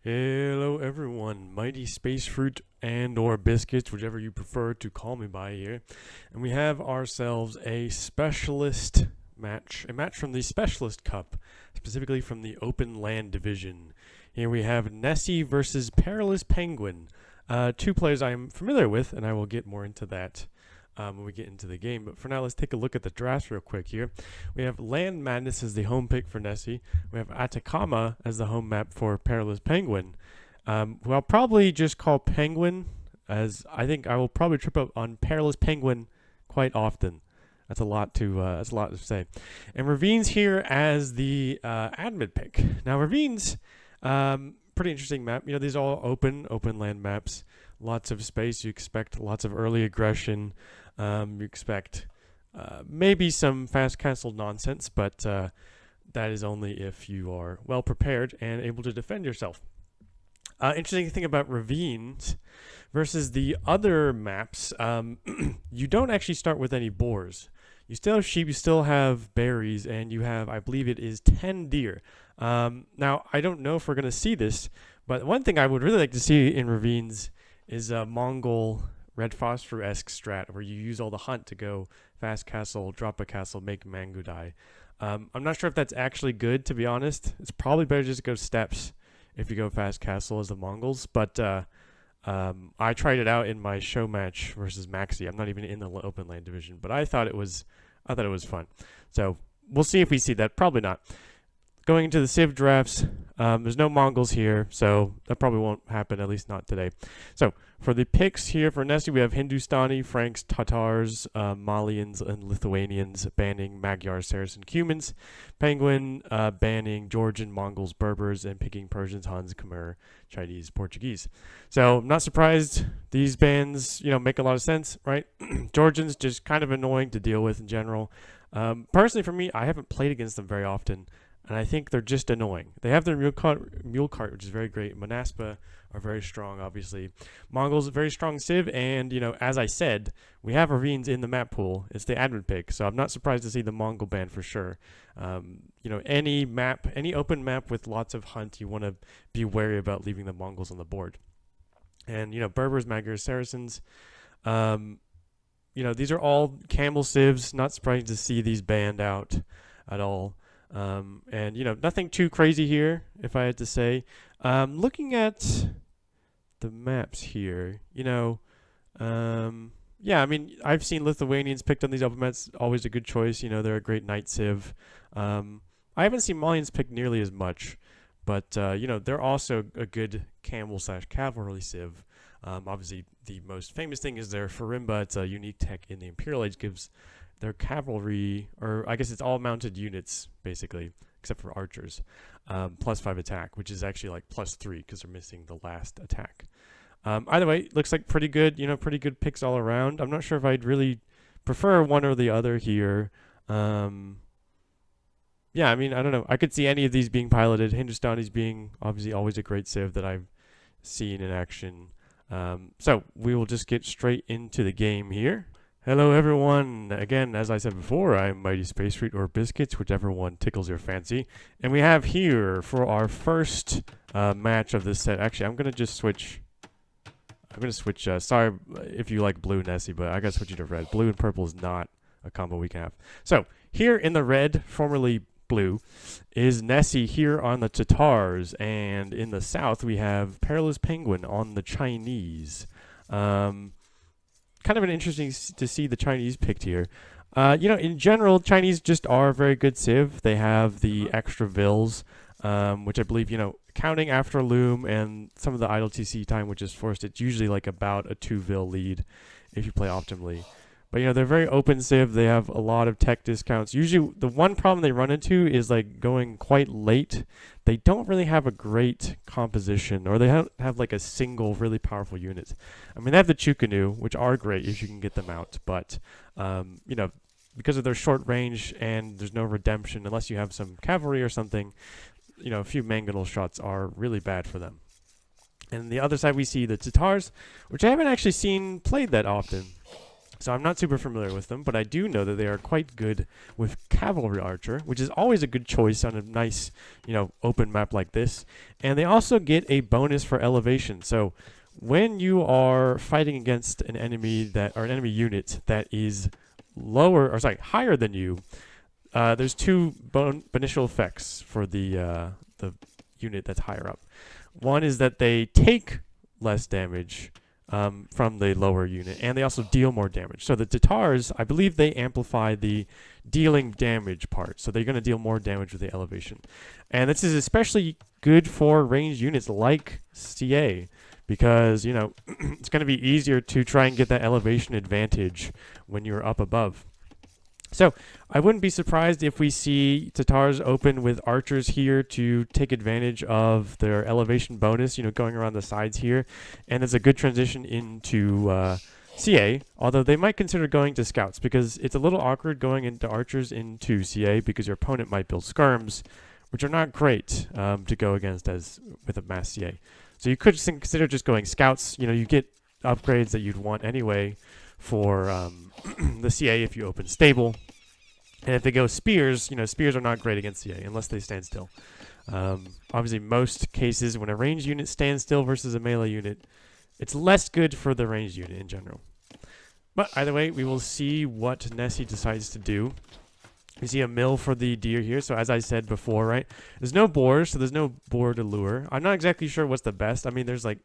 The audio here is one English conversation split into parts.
Hello everyone, Mighty Space Fruit and or Biscuits, whichever you prefer to call me by here. And we have ourselves a specialist match, a match from the Specialist Cup, specifically from the Open Land Division. Here we have Nessy versus Perilous Penguin. Two players I am familiar with, and I will get more into that when we get into the game. But for now, let's take a look at the draft real quick here. We have Land Madness as the home pick for Nessy. We have Atacama as the home map for Perilous Penguin, who I'll probably just call Penguin, as I think I will probably trip up on Perilous Penguin quite often. That's a lot to say. And Ravine's here as the admin pick. Now Ravine's pretty interesting map. You know, these are all open land maps. Lots of space. You expect lots of early aggression. You expect maybe some fast castle nonsense, but that is only if you are well prepared and able to defend yourself. Interesting thing about ravines versus the other maps, you don't actually start with any boars. You still have sheep, you still have berries, and you have, I believe it is 10 deer. Now, I don't know if we're going to see this, but one thing I would really like to see in ravines is a Mongol red phosphor-esque strat where you use all the hunt to go fast castle, drop a castle, make Mangudai. I'm not sure if that's actually good, to be honest. It's probably better just to go steps if you go fast castle as the Mongols, but I tried it out in my show match versus Maxi. I'm not even in the open land division, but I thought it was fun. So we'll see if we see that. Probably not. Going into the Civ drafts, there's no Mongols here, so that probably won't happen, at least not today. So for the picks here for Nessy, we have Hindustani, Franks, Tatars, Malians, and Lithuanians banning Magyars, Saracen, Cumans. Penguin banning Georgian, Mongols, Berbers, and picking Persians, Huns, Khmer, Chinese, Portuguese. So I'm not surprised. These bans, make a lot of sense, right? Georgians just kind of annoying to deal with in general. Personally, for me, I haven't played against them very often. And I think they're just annoying. They have their mule cart, which is very great. Manaspa are very strong, obviously. Mongols, very strong Civ. And, as I said, we have ravines in the map pool. It's the admin pick. So I'm not surprised to see the Mongol ban for sure. Any map, any open map with lots of hunt, you want to be wary about leaving the Mongols on the board. And, Berbers, Magyars, Saracens. These are all camel Civs. Not surprised to see these banned out at all. Nothing too crazy here, if I had to say. Looking at the maps here, I've seen Lithuanians picked on these open maps. Always a good choice. They're a great knight civ. I haven't seen Malians picked nearly as much, but they're also a good camel/cavalry civ. Obviously, the most famous thing is their Farimba. It's a unique tech in the Imperial Age, gives their cavalry, or I guess it's all mounted units, basically, except for archers, +5 attack, which is actually like +3 because they're missing the last attack. Either way, looks like pretty good, pretty good picks all around. I'm not sure if I'd really prefer one or the other here. I don't know. I could see any of these being piloted. Hindustani's being obviously always a great civ that I've seen in action. So we will just get straight into the game here. Hello everyone, again, as I said before, I'm Mighty Space Fruit or Biscuits, whichever one tickles your fancy. And we have here, for our first match of this set, actually, I'm going to switch, sorry if you like blue, Nessy, but I got to switch you to red. Blue and purple is not a combo we can have. So, here in the red, formerly blue, is Nessy here on the Tatars, and in the south we have Perilous Penguin on the Chinese. Kind of an interesting to see the Chinese picked here. In general, Chinese just are a very good civ. They have the extra vills, which I believe, counting after loom and some of the idle TC time, which is forced, it's usually like about a 2 vil lead if you play optimally. But, they're very open civ. They have a lot of tech discounts. Usually, the one problem they run into is, like, going quite late. They don't really have a great composition, or they have like, a single really powerful unit. I mean, they have the Chukanu, which are great if you can get them out. But, because of their short range and there's no redemption, unless you have some cavalry or something, a few mangonel shots are really bad for them. And the other side, we see the Tatars, which I haven't actually seen played that often. So I'm not super familiar with them, but I do know that they are quite good with Cavalry Archer, which is always a good choice on a nice, open map like this. And they also get a bonus for elevation. So when you are fighting against an enemy an enemy unit that is higher than you, there's two beneficial effects for the unit that's higher up. One is that they take less damage from the lower unit, and they also deal more damage. So the Tatars, I believe they amplify the dealing damage part, so they're going to deal more damage with the elevation. And this is especially good for ranged units like CA, because, it's going to be easier to try and get that elevation advantage when you're up above. So I wouldn't be surprised if we see Tatars open with archers here to take advantage of their elevation bonus, going around the sides here. And it's a good transition into CA, although they might consider going to scouts, because it's a little awkward going into archers into CA, because your opponent might build skirms, which are not great to go against with a mass CA. So you could consider just going scouts. You get upgrades that you'd want anyway for the CA if you open stable. And if they go spears, spears are not great against CA unless they stand still. Obviously, most cases when a ranged unit stands still versus a melee unit, it's less good for the ranged unit in general. But either way, we will see what Nessy decides to do. We see a mill for the deer here. So as I said before, right, there's no boars, so there's no boar to lure. I'm not exactly sure what's the best. I mean, there's like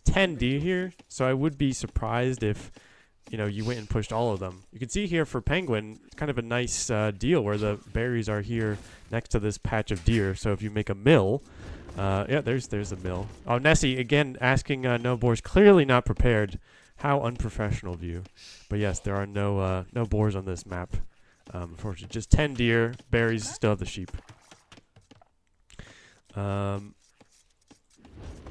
10 deer here, so I would be surprised if you went and pushed all of them. You can see here for penguin, it's kind of a nice deal where the berries are here next to this patch of deer. So if you make a mill, there's a mill. Oh, Nessy again asking no boars, clearly not prepared. How unprofessional of you. But yes, there are no boars on this map. Unfortunately, just 10 deer, berries, still have the sheep. And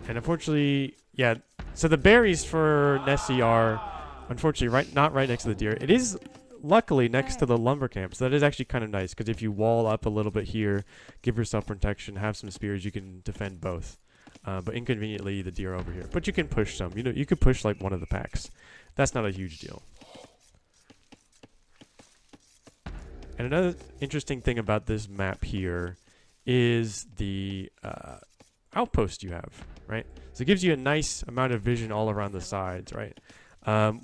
unfortunately, yeah. So the berries for Nessy are unfortunately not right next to the deer. It is luckily next to the lumber camp, so that is actually kind of nice, because if you wall up a little bit here, give yourself protection, have some spears, you can defend both. But inconveniently, the deer over here. But you can push some. You could push like one of the packs. That's not a huge deal. And another interesting thing about this map here is the outpost you have, right? So it gives you a nice amount of vision all around the sides, right?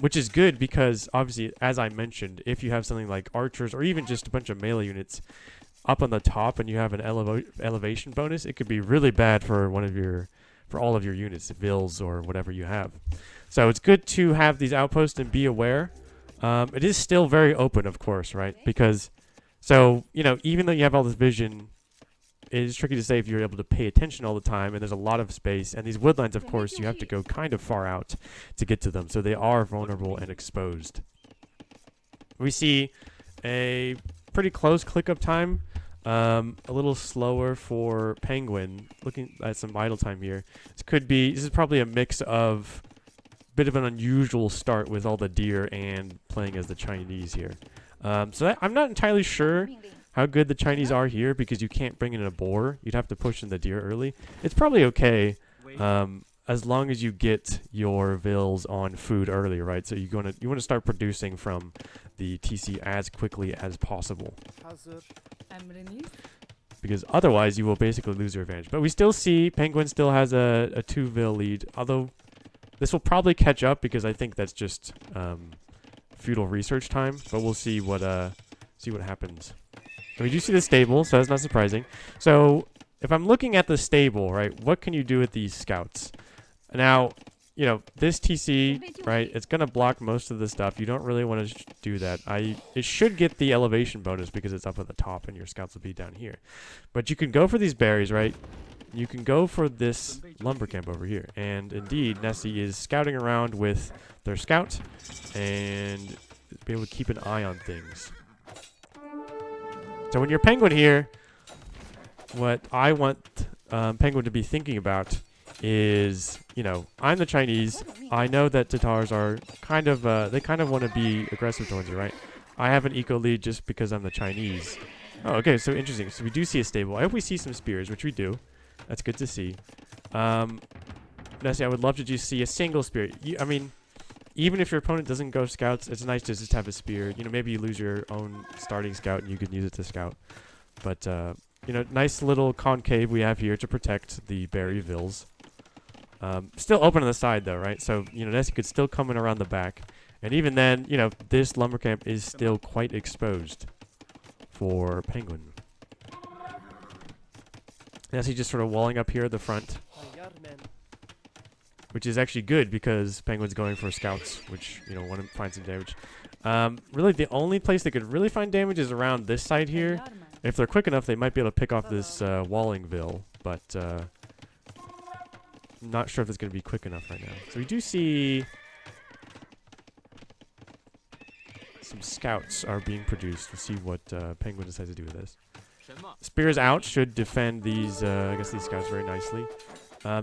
Which is good because, obviously, as I mentioned, if you have something like archers or even just a bunch of melee units up on the top and you have an elevation bonus, it could be really bad for all of your units, vills or whatever you have. So it's good to have these outposts and be aware. It is still very open, of course, right? Because, even though you have all this vision, it is tricky to say if you're able to pay attention all the time, and there's a lot of space. And these woodlands, of course, you have to go kind of far out to get to them, so they are vulnerable and exposed. We see a pretty close click-up time, a little slower for penguin. Looking at some idle time here, this is probably a mix of a bit of an unusual start with all the deer and playing as the Chinese here. I'm not entirely sure how good the Chinese are here, because you can't bring in a boar. You'd have to push in the deer early. It's probably okay as long as you get your vills on food early, right? So you want to start producing from the TC as quickly as possible, because otherwise you will basically lose your advantage. But we still see penguin still has a 2 vil lead, although this will probably catch up, because I think that's just feudal research time. But we'll see what happens. And we do see the stable, so that's not surprising. So if I'm looking at the stable, right, what can you do with these scouts? Now, this TC, right, it's going to block most of the stuff. You don't really want to do that. It should get the elevation bonus because it's up at the top and your scouts will be down here. But you can go for these berries, right? You can go for this lumber camp over here. And indeed, Nessy is scouting around with their scout and be able to keep an eye on things. So when you're penguin here, what I want penguin to be thinking about is, I'm the Chinese. I know that Tatars are kind of want to be aggressive towards you, right? I have an eco lead just because I'm the Chinese. Oh, okay, so interesting. So we do see a stable. I hope we see some spears, which we do. That's good to see. Nessy, I would love to just see a single spear. even if your opponent doesn't go scouts, it's nice to just have a spear. You know, maybe you lose your own starting scout and you can use it to scout. But, you know, nice little concave we have here to protect the berry vills. Still open on the side, though, right? So, you know, Nessy could still come in around the back. And even then, you know, this lumber camp is still quite exposed for Penguin. Nessy just sort of walling up here at the front. Which is actually good because Penguin's going for scouts, which, you know, want to find some damage. Really, the only place they could really find damage is around this side here. If they're quick enough, they might be able to pick off this walling vill, but I'm not sure if it's going to be quick enough right now. So we do see some scouts are being produced. We'll see what Penguin decides to do with this. Spears out should defend these, I guess, these scouts very nicely.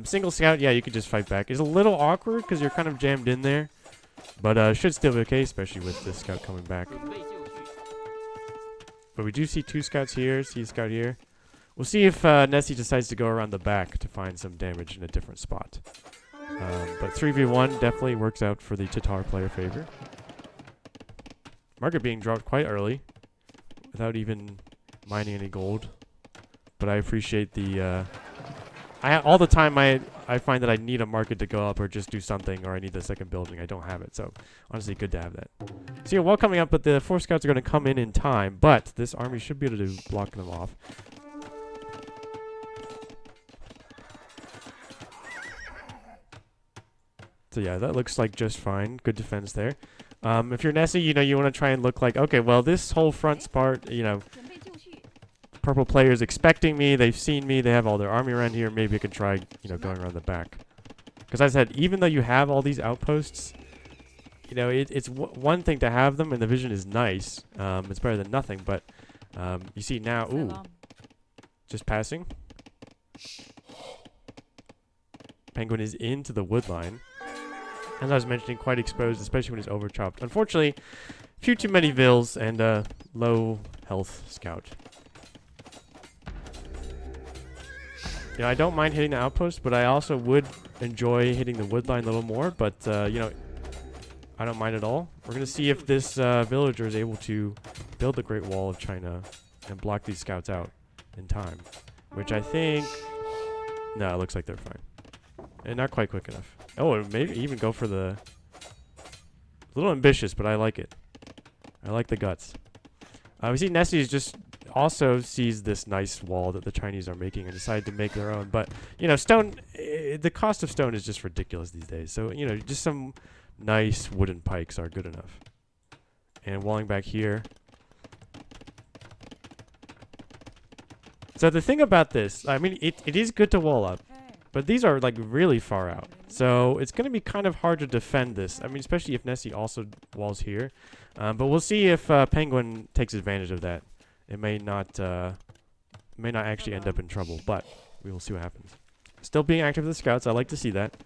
Single scout, yeah, you could just fight back. It's a little awkward because you're kind of jammed in there. But should still be okay, especially with this scout coming back. But we do see 2 scouts here, see a scout here. We'll see if Nessy decides to go around the back to find some damage in a different spot. But 3v1 definitely works out for the Tatar player favor. Market being dropped quite early without even mining any gold. But I appreciate the... all the time I find that I need a market to go up or just do something, or I need the second building. I don't have it, so honestly good to have that. So yeah, while coming up, but the 4 scouts are going to come in time, but this army should be able to block them off. So yeah, that looks like just fine. Good defense there. If you're Nessy, you know, you want to try and look like, okay, well, this whole front part, you know, purple players expecting me, they've seen me, they have all their army around here, maybe I could try, you know, going around the back. Because as I said, even though you have all these outposts, you know, it's one thing to have them, and the vision is nice. It's better than nothing, but you see now, ooh, just passing. Penguin is into the wood line. As I was mentioning, quite exposed, especially when he's over-chopped. Unfortunately, few too many vills and low health scout. You know, I don't mind hitting the outpost, but I also would enjoy hitting the wood line a little more. But, you know, I don't mind at all. We're going to see if this villager is able to build the Great Wall of China and block these scouts out in time. Which I think... No, it looks like they're fine. And not quite quick enough. Oh, and maybe even go for the... A little ambitious, but I like it. I like the guts. We see Nessy just also sees this nice wall that the Chinese are making and decided to make their own. But, you know, stone... the cost of stone is just ridiculous these days. So, you know, just some nice wooden pikes are good enough. And walling back here... So the thing about this, I mean, it is good to wall up. But these are, like, really far out. So it's going to be kind of hard to defend this. I mean, especially if Nessy also walls here. But we'll see if Penguin takes advantage of that. It may not actually end up in trouble, but we will see what happens. Still being active with the scouts. I like to see that.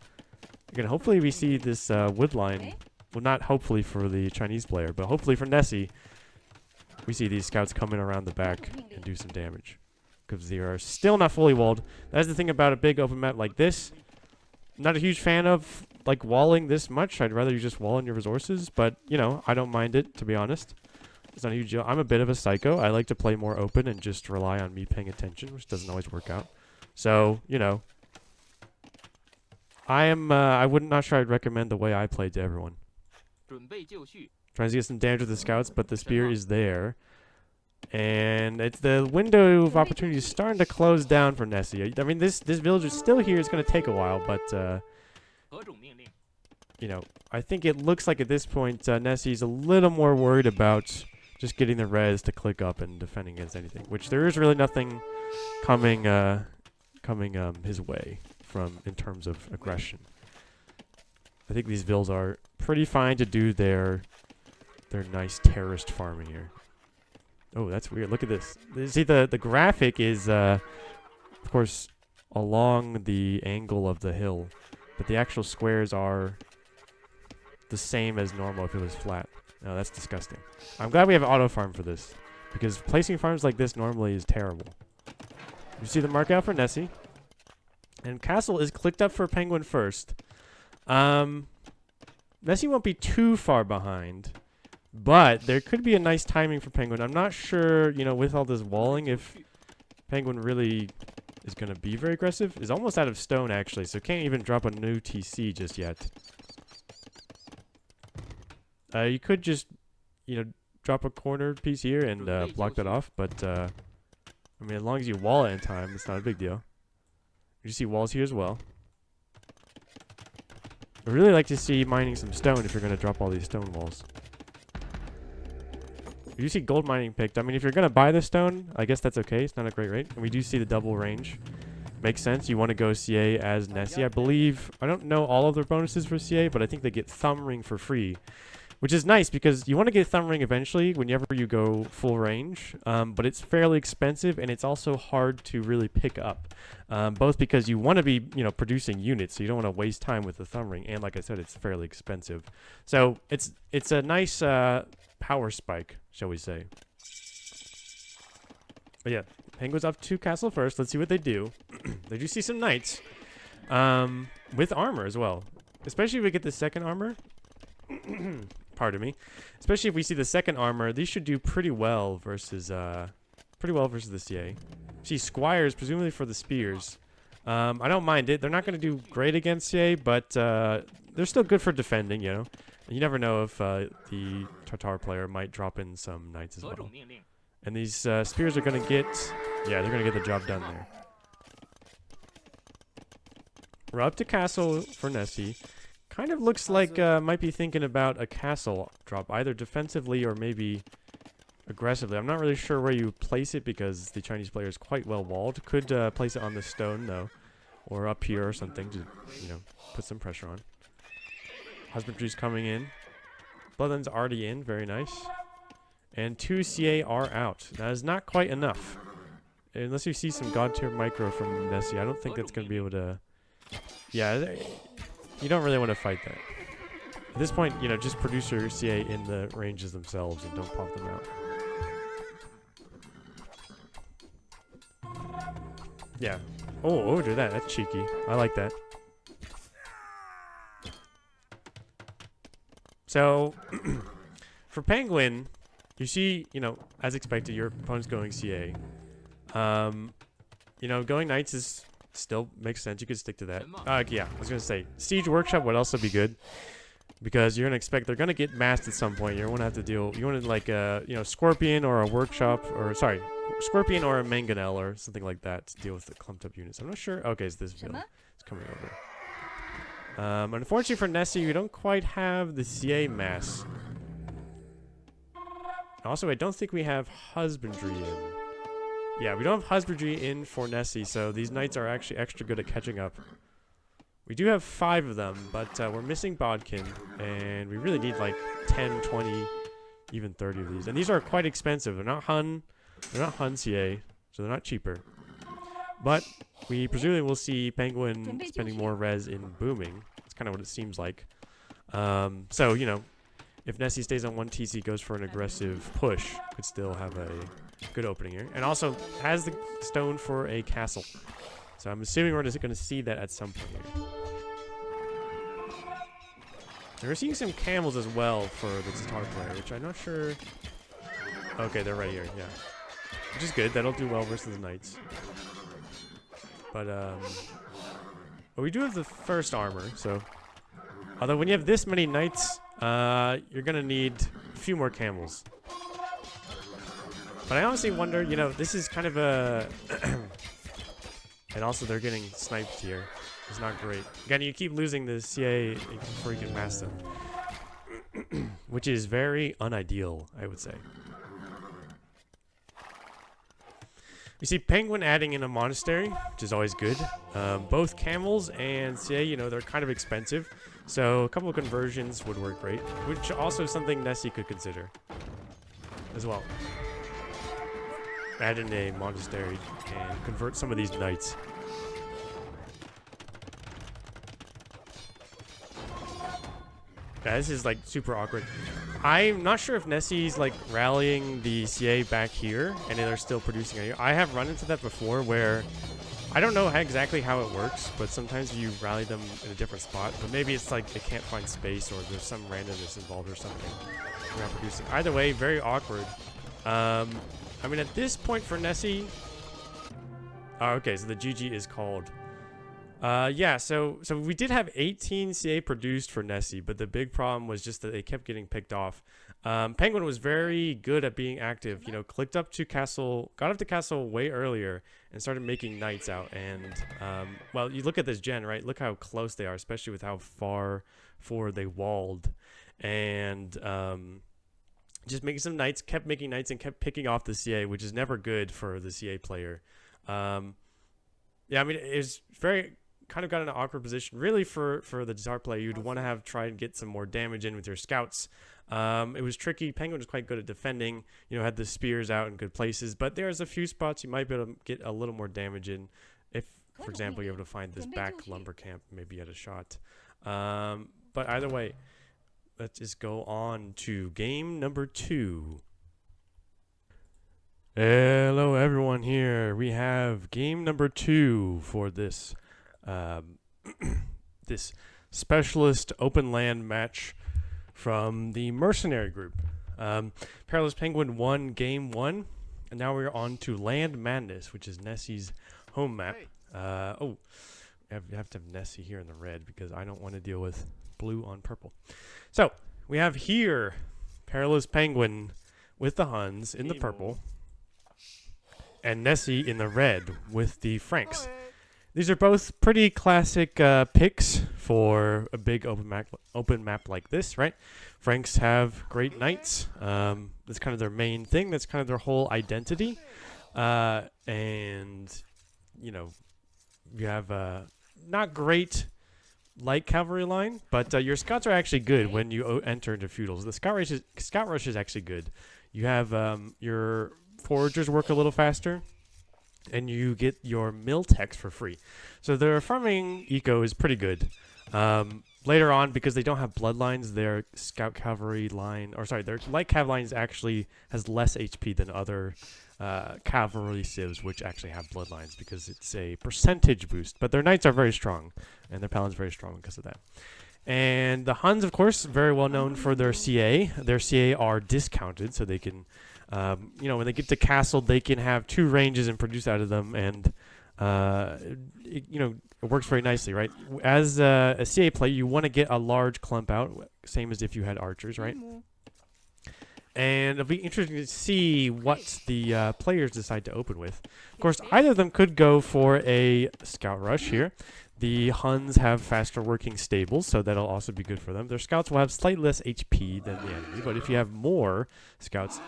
Again, hopefully we see this wood line. Well, not hopefully for the Chinese player, but hopefully for Nessy, we see these scouts come in around the back and do some damage. Because they are still not fully walled. That's the thing about a big open map like this. I'm not a huge fan of, like, walling this much. I'd rather you just wall in your resources. But, you know, I don't mind it, to be honest. It's not a huge deal. I'm a bit of a psycho. I like to play more open and just rely on me paying attention, which doesn't always work out. So, you know. I wouldn't, not sure I'd recommend the way I played to everyone. Trying to get some damage with the scouts, but the spear is there. And it's the window of opportunity is starting to close down for Nessy. I mean, this village is still here. It's going to take a while, but, you know, I think it looks like at this point, Nessy's a little more worried about just getting the res to click up and defending against anything, which there is really nothing coming his way from in terms of aggression. I think these vills are pretty fine to do their nice terrorist farming here. Oh, that's weird. Look at this. See, the graphic is, of course, along the angle of the hill. But the actual squares are the same as normal if it was flat. No, that's disgusting. I'm glad we have auto farm for this. Because placing farms like this normally is terrible. You see the mark out for Nessy. And castle is clicked up for Penguin first. Nessy won't be too far behind, but there could be a nice timing for Penguin. I'm not sure, you know, with all this walling, if Penguin really is going to be very aggressive. Is almost out of stone, actually, so can't even drop a new TC just yet. You could just, you know, drop a corner piece here and block that off, but, I mean, as long as you wall it in time, it's not a big deal. You see walls here as well. I really like to see mining some stone if you're going to drop all these stone walls. You see gold mining picked. I mean, if you're going to buy the stone, I guess that's okay. It's not a great rate. And we do see the double range. Makes sense. You want to go CA as Nessy. I believe, I don't know all of their bonuses for CA, but I think they get Thumb Ring for free. Which is nice because you want to get Thumb Ring eventually whenever you go full range. But it's fairly expensive and it's also hard to really pick up. Both because you want to be, you know, producing units, so you don't want to waste time with the Thumb Ring. And like I said, it's fairly expensive. So it's a nice power spike, shall we say. But yeah, Penguin's up to castle first. Let's see what they do. They do see some knights with armor as well. Especially if we get the second armor. Pardon me. Especially if we see the second armor, these should do pretty well versus the CA. See squires, presumably for the spears. I don't mind it. They're not going to do great against CA, but they're still good for defending, you know. And you never know if the Tartar player might drop in some knights as well. And these spears are going to get... Yeah, they're going to get the job done there. We're up to castle for Nessy. Kind of looks like might be thinking about a castle drop, either defensively or maybe aggressively. I'm not really sure where you place it because the Chinese player is quite well walled. Could place it on the stone though, or up here or something to, you know, put some pressure on. Husbandry's coming in. Bloodland's already in, very nice. And 2 CA are out. That is not quite enough. Unless you see some god tier micro from Nessy, I don't think that's going to be able to... Yeah, you don't really want to fight that. At this point, you know, just produce your CA in the ranges themselves and don't pop them out. Yeah. Oh, do that. That's cheeky. I like that. So, for Penguin, you see, you know, as expected, your opponent's going CA. You know, going Knights is... Still makes sense. You could stick to that. Yeah, I was going to say, Siege Workshop would also be good. Because you're going to expect they're going to get massed at some point. You're going to have to deal... You want to, like, you know, Scorpion or a Workshop... Or, sorry, Scorpion or a Mangonel or something like that to deal with the clumped up units. I'm not sure. Okay, it's this field. It's coming over. Unfortunately for Nessy, you don't quite have the CA mass. Also, I don't think we have Husbandry in. Yeah, we don't have Husbandry in for Nessy, so these knights are actually extra good at catching up. We do have 5 of them, but we're missing Bodkin, and we really need like 10, 20, even 30 of these. And these are quite expensive. They're not Hun CA, so they're not cheaper. But we presumably will see Penguin spending more res in booming. That's kind of what it seems like. So, you know, if Nessy stays on 1 TC, goes for an aggressive push, could still have a good opening here. And also has the stone for a castle. So I'm assuming we're just going to see that at some point here. And we're seeing some camels as well for the Tatar player, which I'm not sure... Okay, they're right here, yeah. Which is good. That'll do well versus the knights. But we do have the first armor, so... Although when you have this many knights, you're going to need a few more camels. But I honestly wonder, you know, this is kind of a... And also they're getting sniped here. It's not great. Again, you keep losing the CA before you can mass them. Which is very unideal, I would say. We see Penguin adding in a monastery, which is always good. Both camels and CA, you know, they're kind of expensive. So a couple of conversions would work great. Which also is something Nessy could consider as well. Add in a monastery and convert some of these knights. Yeah, this is like super awkward. I'm not sure if Nessy's like rallying the CA back here and they're still producing it here. I have run into that before where I don't know exactly how it works, but sometimes you rally them in a different spot. But maybe it's like they can't find space, or there's some randomness involved or something. We're not producing. Either way, very awkward. I mean, at this point for Nessy... Oh, okay, so the GG is called. Yeah, so we did have 18 CA produced for Nessy, but the big problem was just that they kept getting picked off. Penguin was very good at being active. You know, clicked up to castle, got up to castle way earlier, and started making knights out. And well, you look at this gen, right? Look how close they are, especially with how far forward they walled, and just making some knights, kept making knights, and kept picking off the CA, which is never good for the CA player. Yeah, I mean, it's very kind of got in an awkward position. Really, for the Tsar player, you'd want to have tried and get some more damage in with your scouts. It was tricky. Penguin was quite good at defending. You know, had the spears out in good places. But there's a few spots you might be able to get a little more damage in. If, for example, you're able to find this back lumber camp, maybe at a shot. But either way, let's just go on to game number 2. Hello everyone, here we have game number 2 for this this specialist open land match from the Mercenary group. Perilous Penguin won game 1, and now we're on to Land Madness, which is Nessy's home map. Oh, you have to have Nessy here in the red because I don't want to deal with blue on purple. So we have here Perilous Penguin with the Huns in the purple, and Nessy in the red with the Franks. These are both pretty classic picks for a big open map like this, right? Franks have great knights. That's kind of their main thing. That's kind of their whole identity. And, you know, you have not great light cavalry line, but your scouts are actually good when you enter into feudals. The scout rush is actually good. You have your foragers work a little faster, and you get your mill techs for free. So their farming eco is pretty good. Later on, because they don't have bloodlines, their scout cavalry line, or sorry, their light cavalry lines actually has less HP than other cavalry civs, which actually have bloodlines, because it's a percentage boost. But their knights are very strong, and their paladins very strong because of that. And the Huns, of course, very well known for their CA. Their CA are discounted, so they can, you know, when they get to castle, they can have 2 ranges and produce out of them, and you know, it works very nicely, right? As a CA player, you want to get a large clump out, same as if you had archers, right? And it'll be interesting to see what the players decide to open with. Of course, either of them could go for a scout rush here. The Huns have faster working stables, so that'll also be good for them. Their scouts will have slightly less HP than the enemy, but if you have more scouts...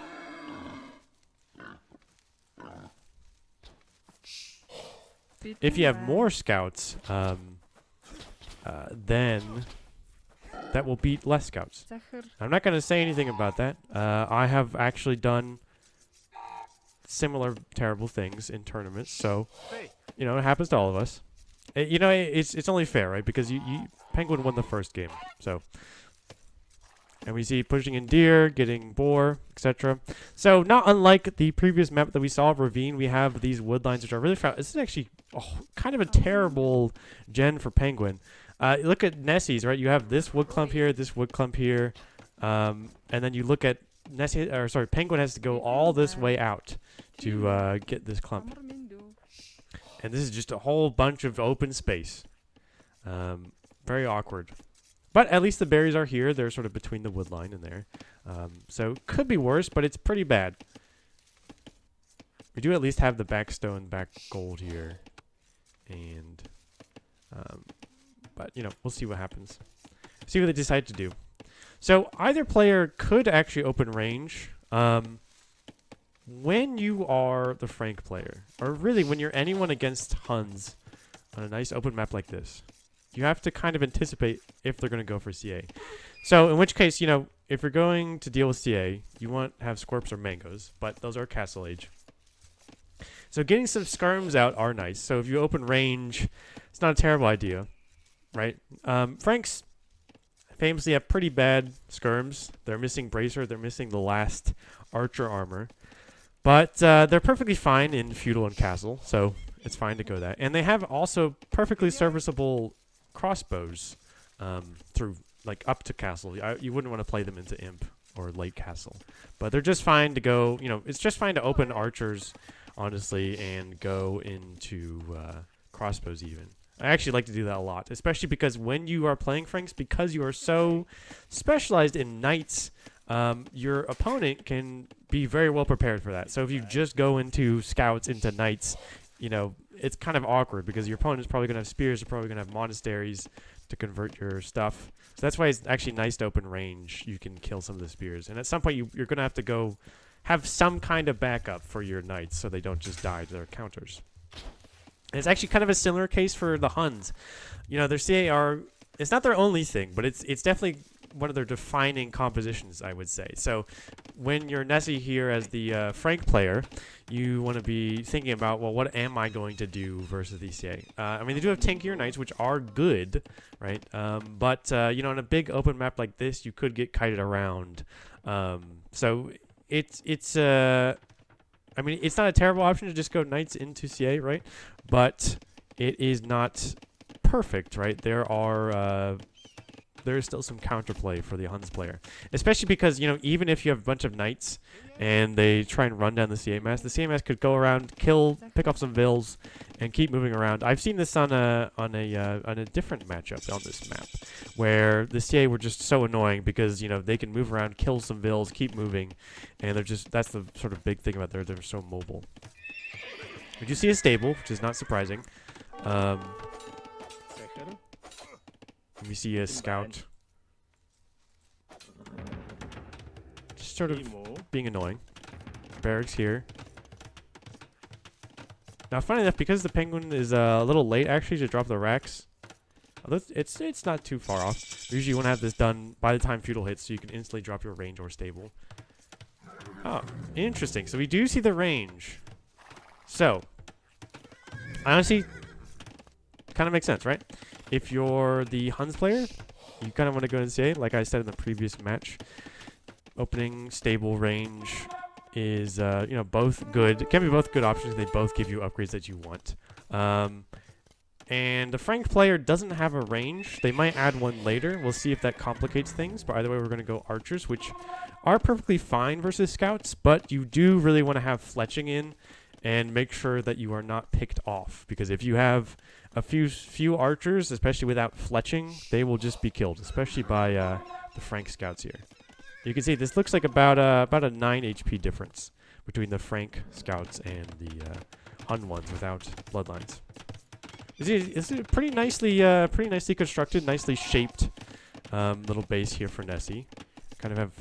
If you have more scouts, then that will beat less scouts. I'm not going to say anything about that. I have actually done similar terrible things in tournaments, so you know, it happens to all of us. You know, it's only fair, right? Because Penguin won the first game, so. And we see pushing in deer, getting boar, etc. So not unlike the previous map that we saw, Ravine, we have these wood lines which are really fast. This is actually kind of a terrible gen for Penguin. Look at Nessy's, right? You have this wood clump here, and then you look at Nessy, or sorry, Penguin has to go all this way out to get this clump. And this is just a whole bunch of open space. Very awkward. But at least the berries are here. They're sort of between the wood line and there. So could be worse, but it's pretty bad. We do at least have the back stone, back gold here. And, but, you know, we'll see what happens. See what they decide to do. So either player could actually open range. When you are the Frank player, or really when you're anyone against Huns on a nice open map like this, you have to kind of anticipate if they're going to go for CA. So in which case, you know, if you're going to deal with CA, you want to have scorps or mangoes, but those are castle age. So getting some skirms out are nice. So if you open range, it's not a terrible idea, right? Franks famously have pretty bad skirms. They're missing bracer. They're missing the last archer armor. But they're perfectly fine in feudal and castle. So It's fine to go that. And they have also perfectly serviceable crossbows through, like, up to castle. You wouldn't want to play them into imp or late castle. But they're just fine to go, you know, it's just fine to open archers, honestly, and go into crossbows even. I actually like to do that a lot, especially because when you are playing Franks, because you are so specialized in knights, your opponent can be very well prepared for that. So if you just go into scouts, into knights, you know, it's kind of awkward because your opponent's probably going to have spears, they're probably going to have monasteries to convert your stuff. So that's why it's actually nice to open range. You can kill some of the spears. And at some point, you're going to have to go have some kind of backup for your knights so they don't just die to their counters. And it's actually kind of a similar case for the Huns. You know, their CA are, it's not their only thing, but it's definitely one of their defining compositions, I would say. So when you're Nessy here as the Frank player, you want to be thinking about, well, what am I going to do versus the CA? I mean, they do have tankier knights, which are good, right? But, you know, on a big open map like this, you could get kited around. So it's I mean, it's not a terrible option to just go knights into CA, right? But it is not perfect, right? There is still some counterplay for the Huns player, especially because, you know, even if you have a bunch of knights and they try and run down the CA mass could go around, kill, pick off some vills, and keep moving around. I've seen this on a different matchup on this map, where the CA were just so annoying because, you know, they can move around, kill some vills, keep moving, and that's the sort of big thing about they're so mobile. We do see a stable, which is not surprising. We see a scout. Just sort of being annoying. Barracks here. Now, funny enough, because the penguin is a little late, actually, to drop the racks, it's not too far off. Usually you want to have this done by the time feudal hits so you can instantly drop your range or stable. Oh, interesting. So we do see the range. So, honestly, kind of makes sense, right? If you're the Huns player, you kind of want to go to CA, like I said in the previous match. Opening, stable, range is, you know, both good. It can be both good options. They both give you upgrades that you want. And the Frank player doesn't have a range. They might add one later. We'll see if that complicates things. But either way, we're going to go archers, which are perfectly fine versus scouts. But you do really want to have fletching in and make sure that you are not picked off. Because if you have a few archers, especially without fletching, they will just be killed, especially by the Frank scouts here. You can see this looks like about a 9 HP difference between the Frank scouts and the Hun ones without bloodlines. It's a pretty nicely constructed, nicely shaped little base here for Nessy. Kind of have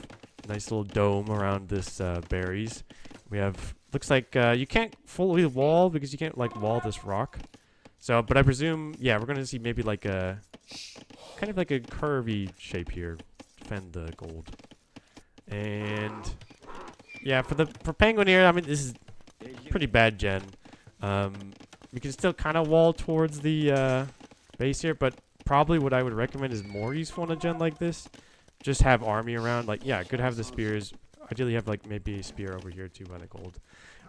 a nice little dome around this berries. We have, looks like you can't fully wall because you can't like wall this rock. So, but I presume, yeah, we're gonna see maybe like a kind of like a curvy shape here, defend the gold. And yeah, for penguin here, I mean, this is pretty bad gen. We can still kind of wall towards the base here, but probably what I would recommend is more useful in a gen like this. Just have army around. Like, yeah, could have the spears. Ideally, have like maybe a spear over here too by the gold.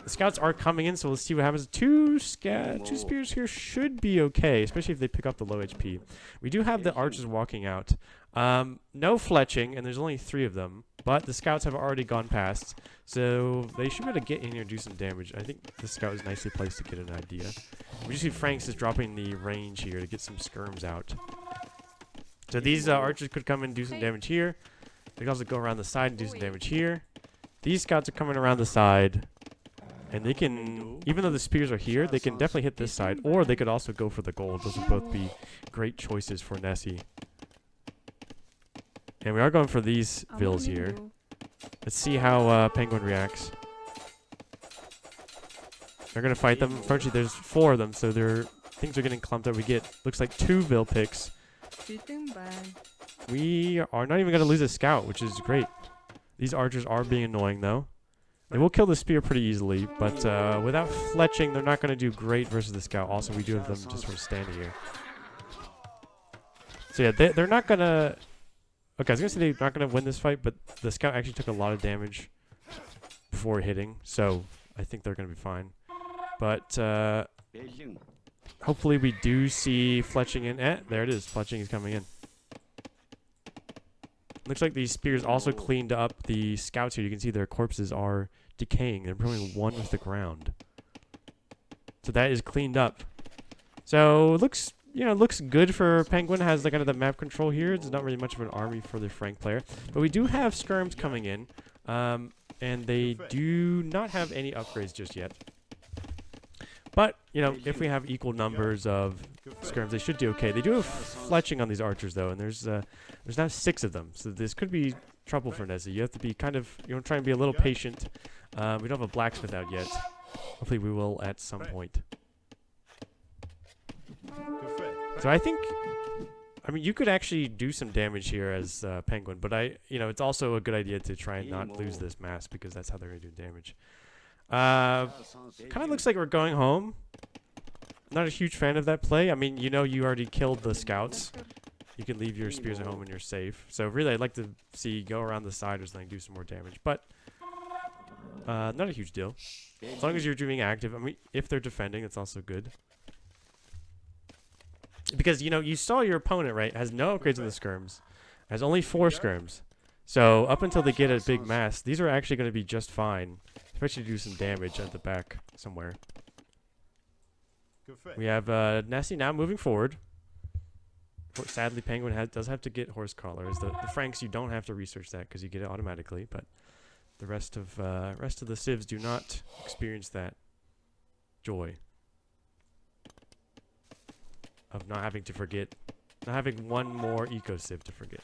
The scouts are coming in, so we'll see what happens. Two spears here should be okay, especially if they pick up the low HP. We do have the archers walking out. No fletching, and there's only 3 of them. But the scouts have already gone past, so they should be able to get in here and do some damage. I think the scout is nicely placed to get an idea. We just see Franks is dropping the range here to get some skirms out. So these archers could come in and do some damage here. They can also go around the side and do some damage here. These scouts are coming around the side. And they can, even though the spears are here, they can definitely hit this side. Or they could also go for the gold. Those would both be great choices for Nessy. And we are going for these vills here. Let's see how Penguin reacts. They're going to fight them. Unfortunately, there's 4 of them, so things are getting clumped up. We get, looks like 2 vill picks. We are not even going to lose a scout, which is great. These archers are being annoying, though. They will kill the spear pretty easily, but without fletching, they're not going to do great versus the scout. Also, we do have them just sort of standing here. So yeah, they're not going to... Okay, I was going to say they're not going to win this fight, but the scout actually took a lot of damage before hitting, so I think they're going to be fine. But, Hopefully we do see fletching in. There it is. Fletching is coming in. Looks like these spears also cleaned up the scouts here. You can see their corpses are decaying. They're becoming one with the ground. So that is cleaned up. So it looks, looks good for Penguin. Has like kind of the map control here. There's not really much of an army for the Frank player, but we do have skirms coming in, and they do not have any upgrades just yet. But if we have equal numbers of skirms, they should do okay. They do have fletching on these archers though, and there's now 6 of them, so this could be trouble for Nessy. You have to be kind of try and be a little patient. We don't have a blacksmith out yet. Hopefully we will at some point. So I think, you could actually do some damage here as Penguin, but it's also a good idea to try and not lose this mass because that's how they're going to do damage. Kind of looks like we're going home. Not a huge fan of that play. You already killed the scouts. You can leave your spears at home and you're safe. So really, I'd like to see go around the side or something, do some more damage. But not a huge deal. As long as you're doing active. If they're defending, that's also good. Because, you saw your opponent, right, has no upgrades on the skirms. Has only 4 skirms. So up until they get a big mass, these are actually going to be just fine. Especially to do some damage at the back somewhere. We have Nessy now moving forward. Sadly, Penguin does have to get horse collars. The Franks, you don't have to research that because you get it automatically. But the rest of the civs do not experience that joy of not having one more eco civ to forget.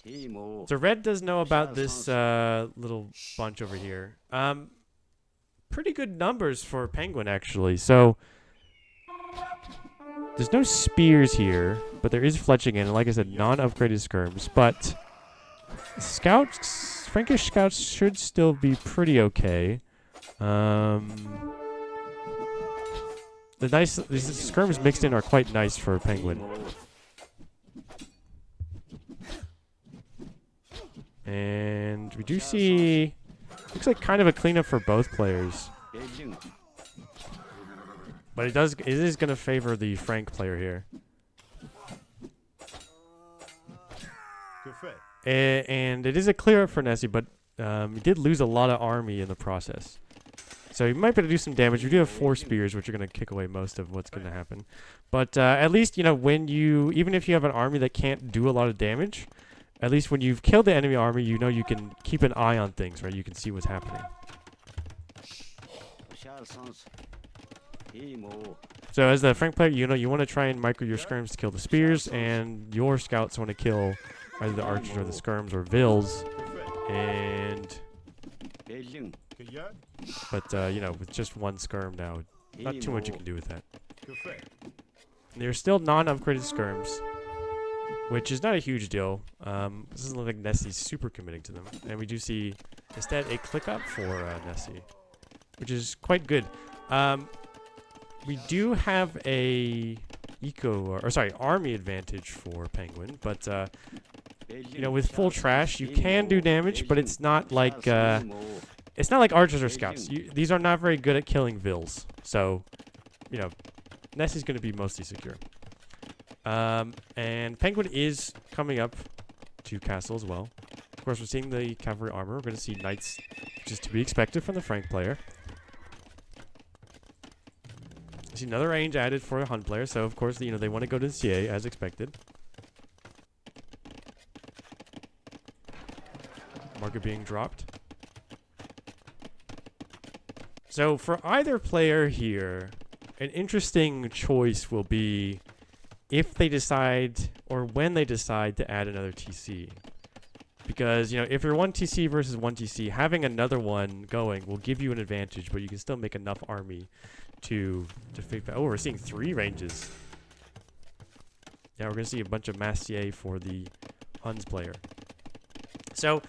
So red does know about this little bunch over here. Pretty good numbers for Penguin, actually. So there's no spears here, but there is fletching in. And like I said, non-upgraded skirms. But scouts, Frankish scouts should still be pretty okay. These skirms mixed in are quite nice for Penguin. And we do see, looks like kind of a cleanup for both players. But it is going to favor the Frank player here. And it is a clear up for Nessy, but he did lose a lot of army in the process. So he might be able to do some damage. We do have 4 spears, which are going to kick away most of what's going to happen. But at least, even if you have an army that can't do a lot of damage, at least when you've killed the enemy army, you can keep an eye on things, right? You can see what's happening. So as the Frank player, you want to try and micro your skirms to kill the spears, and your scouts want to kill either the archers or the skirms or vills. But with just 1 skirm now, not too much you can do with that. They're still non-upgraded skirms, which is not a huge deal. This doesn't look like Nessy's super committing to them. And we do see, instead, a click up for Nessy, which is quite good. We do have a army advantage for Penguin, but, with full trash, you can do damage, but it's not like archers or scouts. These are not very good at killing vills. So, Nessy's going to be mostly secure. And Penguin is coming up to castle as well. Of course, we're seeing the cavalry armor. We're going to see knights, which is to be expected from the Frank player. I see another range added for a Hun player. So, of course, they want to go to the CA as expected. Market being dropped. So, for either player here, an interesting choice will be if they decide, or when they decide to add another TC. Because, if you're 1 TC versus 1 TC, having another one going will give you an advantage, but you can still make enough army to fake that. Oh, we're seeing 3 ranges. Yeah, we're going to see a bunch of mass CA for the Huns player. So,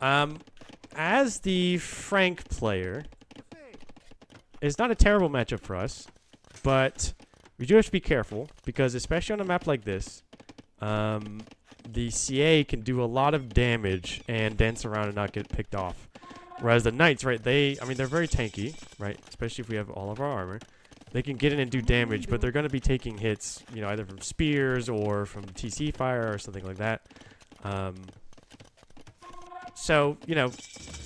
as the Frank player, it's not a terrible matchup for us, but we do have to be careful, because especially on a map like this, the CA can do a lot of damage and dance around and not get picked off. Whereas the knights, right, they're very tanky, right? Especially if we have all of our armor. They can get in and do damage, but they're going to be taking hits, you know, either from spears or from TC fire or something like that. So, you know,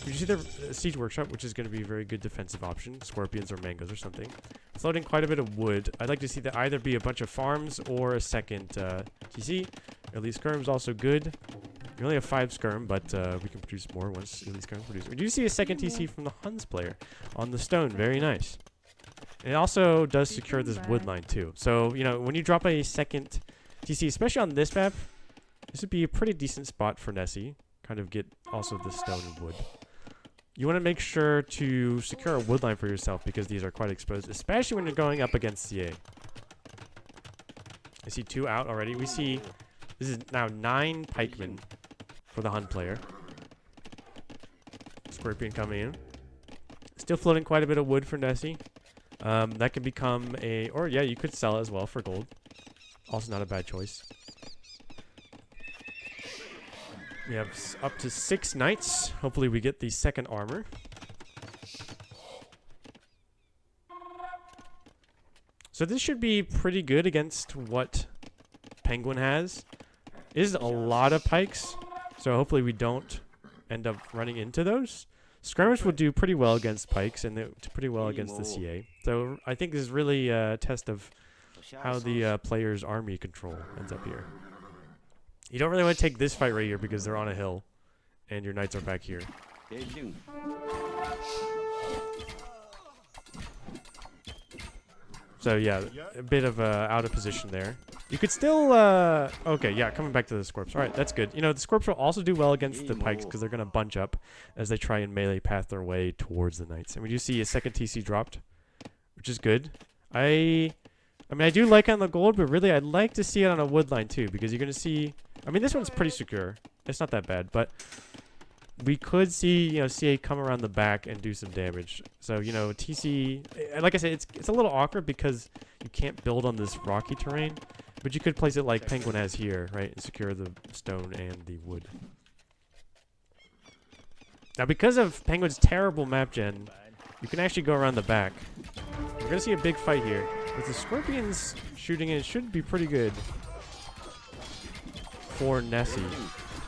you see the Siege Workshop, which is going to be a very good defensive option. Scorpions or mangoes or something. Floating quite a bit of wood. I'd like to see that either be a bunch of farms or a second TC. Elite Skirm's also good. We only have 5 Skirm, but we can produce more once Elite Skirm produce. We do see a second TC from the Huns player on the stone. Very nice. It also does secure this wood line too. So, you know, when you drop a second TC, especially on this map, this would be a pretty decent spot for Nessy. Kind of get also the stone and wood. You want to make sure to secure a wood line for yourself because these are quite exposed, especially when you're going up against CA. I see 2 out already. We see this is now 9 pikemen for the Hun player. Scorpion coming in. Still floating quite a bit of wood for Nessy. That can become or yeah, you could sell it as well for gold. Also not a bad choice. We have up to 6 knights. Hopefully we get the second armor. So this should be pretty good against what Penguin has. It is a lot of pikes, so hopefully we don't end up running into those. Skirmish will do pretty well against pikes and pretty well against the CA. So I think this is really a test of how the player's army control ends up here. You don't really want to take this fight right here because they're on a hill and your knights are back here. So yeah, a bit of out of position there. You could still, okay, yeah, coming back to the Scorps. All right, that's good. You know, the Scorps will also do well against the pikes because they're going to bunch up as they try and melee path their way towards the knights. And we do see a second TC dropped, which is good. I mean, I do like it on the gold, but really I'd like to see it on a wood line too because you're going to see, I mean, this one's pretty secure. It's not that bad, but we could see, you know, CA come around the back and do some damage. So, you know, TC, like I said, it's a little awkward because you can't build on this rocky terrain, but you could place it like Penguin has here, right, and secure the stone and the wood. Now, because of Penguin's terrible map gen, you can actually go around the back. We're going to see a big fight here. With the Scorpions shooting in, it should be pretty good for Nessy.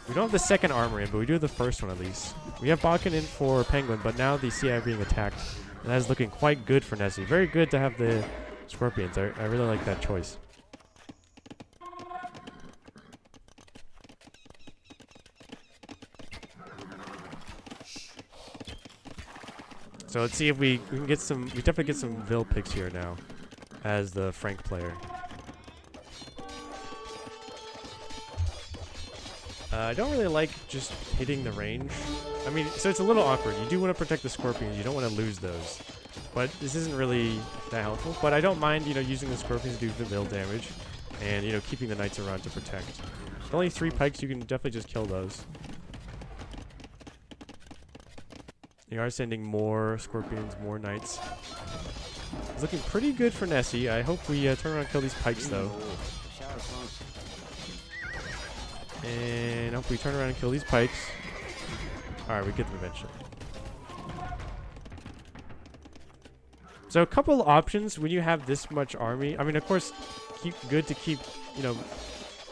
We don't have the second armor in, but we do have the first one at least. We have Balkan in for Penguin, but now the CI being attacked. And that is looking quite good for Nessy. Very good to have the Scorpions. I really like that choice. So let's see if we can get some. We definitely get some Vil picks here now as the Frank player. I don't really like just hitting the range. I mean, so it's a little awkward. You do want to protect the Scorpions. You don't want to lose those. But this isn't really that helpful. But I don't mind, you know, using the Scorpions to do the Vil damage. And, you know, keeping the Knights around to protect. With only 3 pikes, you can definitely just kill those. You are sending more Scorpions, more Knights. It's looking pretty good for Nessy. I hope we turn around and kill these pikes, though. And hopefully turn around and kill these pikes. Alright, we get them eventually. So a couple options when you have this much army. I mean, of course, good to keep, you know,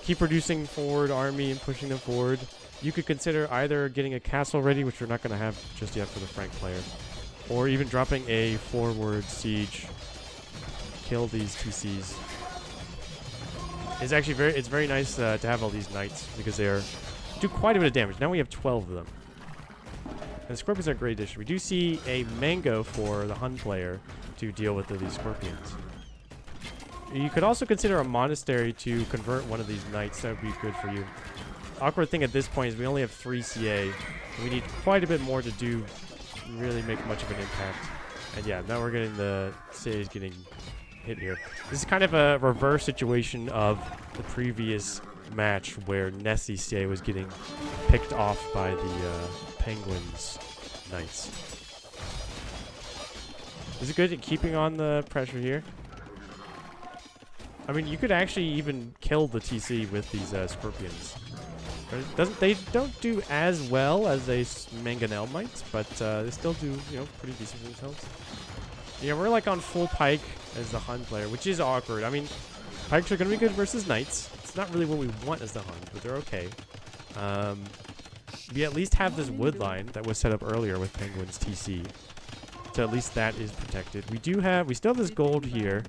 keep producing forward army and pushing them forward. You could consider either getting a castle ready, which we're not going to have just yet for the Frank player, or even dropping a forward siege. Kill these TCs. It's actually very nice to have all these knights because they do quite a bit of damage. Now we have 12 of them. And the Scorpions are a great addition. We do see a mango for the Hun player to deal with these Scorpions. You could also consider a monastery to convert one of these knights. That would be good for you. Awkward thing at this point is we only have 3 CA. And we need quite a bit more to do really make much of an impact. And yeah, now we're getting the CA's getting hit here. This is kind of a reverse situation of the previous match where Nessy CA was getting picked off by the Penguins Knights. Is it good at keeping on the pressure here? I mean, you could actually even kill the TC with these Scorpions. They don't do as well as a Mangonel might, but they still do, pretty decent for themselves. Yeah, we're like on full pike as the Hun player, which is awkward. I mean, pikes are going to be good versus knights. It's not really what we want as the Hun, but they're okay. We at least have this wood line that was set up earlier with Penguin's TC. So at least that is protected. We still have this gold here.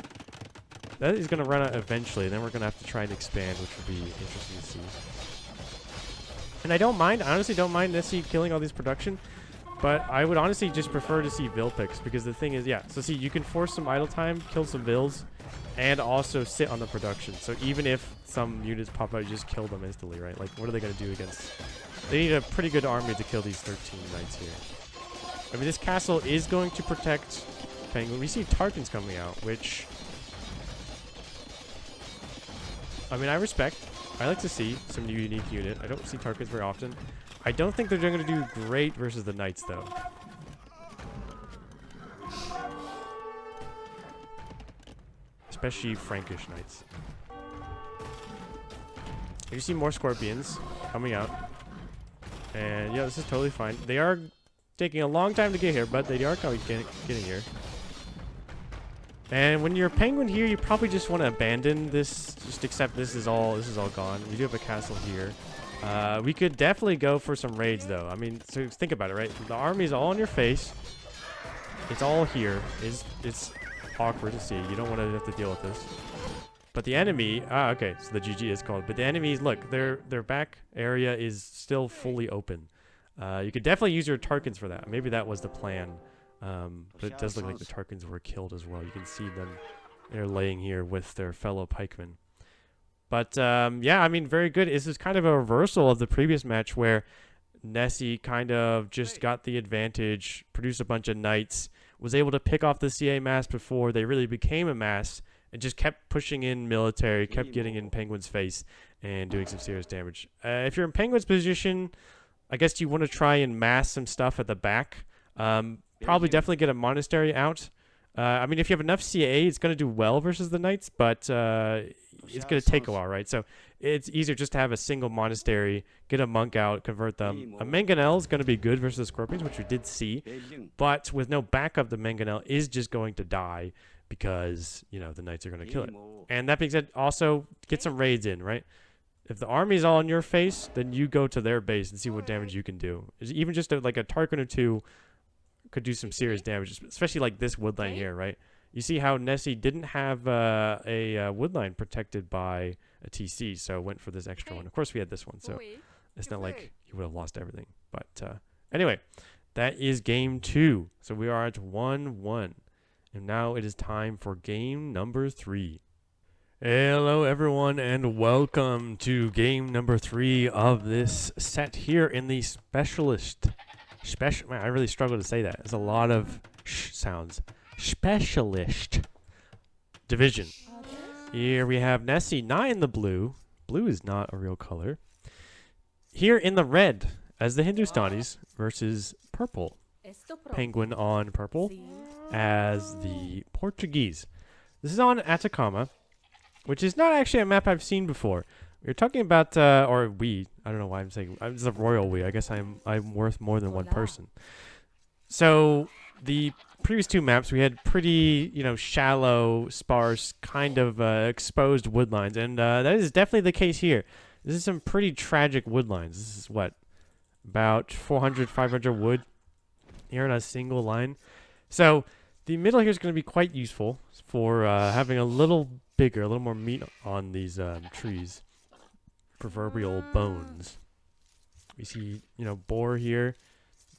That is going to run out eventually. Then we're going to have to try and expand, which will be interesting to see. And I honestly don't mind Nessy killing all these production. But I would honestly just prefer to see Vil picks, because the thing is, so see, you can force some idle time, kill some Vils, and also sit on the production. So even if some units pop out, you just kill them instantly, right? Like, what are they going to do against... They need a pretty good army to kill these 13 knights here. I mean, this castle is going to protect Penguin. We see Tarkins coming out, which... I mean, I respect. I like to see some new unique unit. I don't see Tarkins very often. I don't think they're going to do great versus the knights, though. Especially Frankish knights. You see more scorpions coming out. And yeah, this is totally fine. They are taking a long time to get here, but they are getting here. And when you're a penguin here, you probably just want to abandon this. Just accept this is all gone. We do have a castle here. We could definitely go for some raids, though. I mean, so think about it, right? The army's all in your face. It's all here. It's awkward to see. You don't want to have to deal with this. But the enemy... okay. So the GG is called. But the enemies, look, their back area is still fully open. You could definitely use your Tarkins for that. Maybe that was the plan. But it does look like the Tarkins were killed as well. You can see them. They're laying here with their fellow pikemen. But, yeah, I mean, very good. This is kind of a reversal of the previous match where Nessy kind of just got the advantage, produced a bunch of knights, was able to pick off the CA mass before they really became a mass, and just kept pushing in military, kept getting in Penguin's face, and doing some serious damage. If you're in Penguin's position, I guess you want to try and mass some stuff at the back. Probably definitely get a monastery out. I mean, if you have enough CA, it's going to do well versus the knights, but it's going to take a while, right? So it's easier just to have a single monastery, get a monk out, convert them. A Mangonel is going to be good versus the Scorpions, which we did see, but with no backup, the Mangonel is just going to die because, the knights are going to kill it. And that being said, also get some raids in, right? If the army's all in your face, then you go to their base and see what damage you can do. Even just like a Tarkin or two could do some serious damage, especially like this woodline here, right? You see how Nessy didn't have a woodline protected by a TC, so went for this extra one. Of course, we had this one, so it's not like he would have lost everything. But anyway, that is game 2. So we are at 1-1. And now it is time for game number 3. Hello, everyone, and welcome to game number 3 of this set here in the Specialist. Man, I really struggle to say that. There's a lot of sh sounds. Specialist division. Here we have Nessy, not in the blue. Blue is not a real color. Here in the red as the Hindustanis versus purple. Penguin on purple as the Portuguese. This is on Atacama, which is not actually a map I've seen before. We're talking about, I don't know why I'm saying, it's a royal we. I guess I'm worth more than one person. So the previous 2 maps, we had pretty, shallow, sparse, kind of exposed woodlines. And that is definitely the case here. This is some pretty tragic woodlines. This is what, about 400, 500 wood here in a single line. So the middle here is going to be quite useful for having a little bigger, a little more meat on these trees. Proverbial bones. We see, boar here.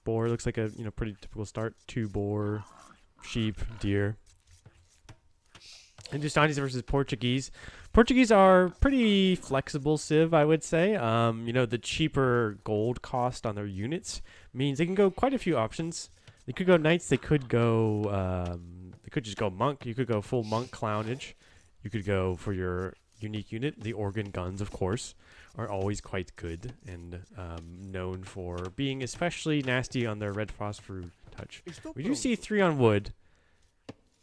Boar looks like a, pretty typical start. 2 boar, sheep, deer. Hindustanis versus Portuguese. Portuguese are pretty flexible civ, I would say. The cheaper gold cost on their units means they can go quite a few options. They could go knights. They could go, they could just go monk. You could go full monk clownage. You could go for your unique unit. The organ guns, of course, are always quite good and known for being especially nasty on their red phosphor touch. We do see 3 on wood,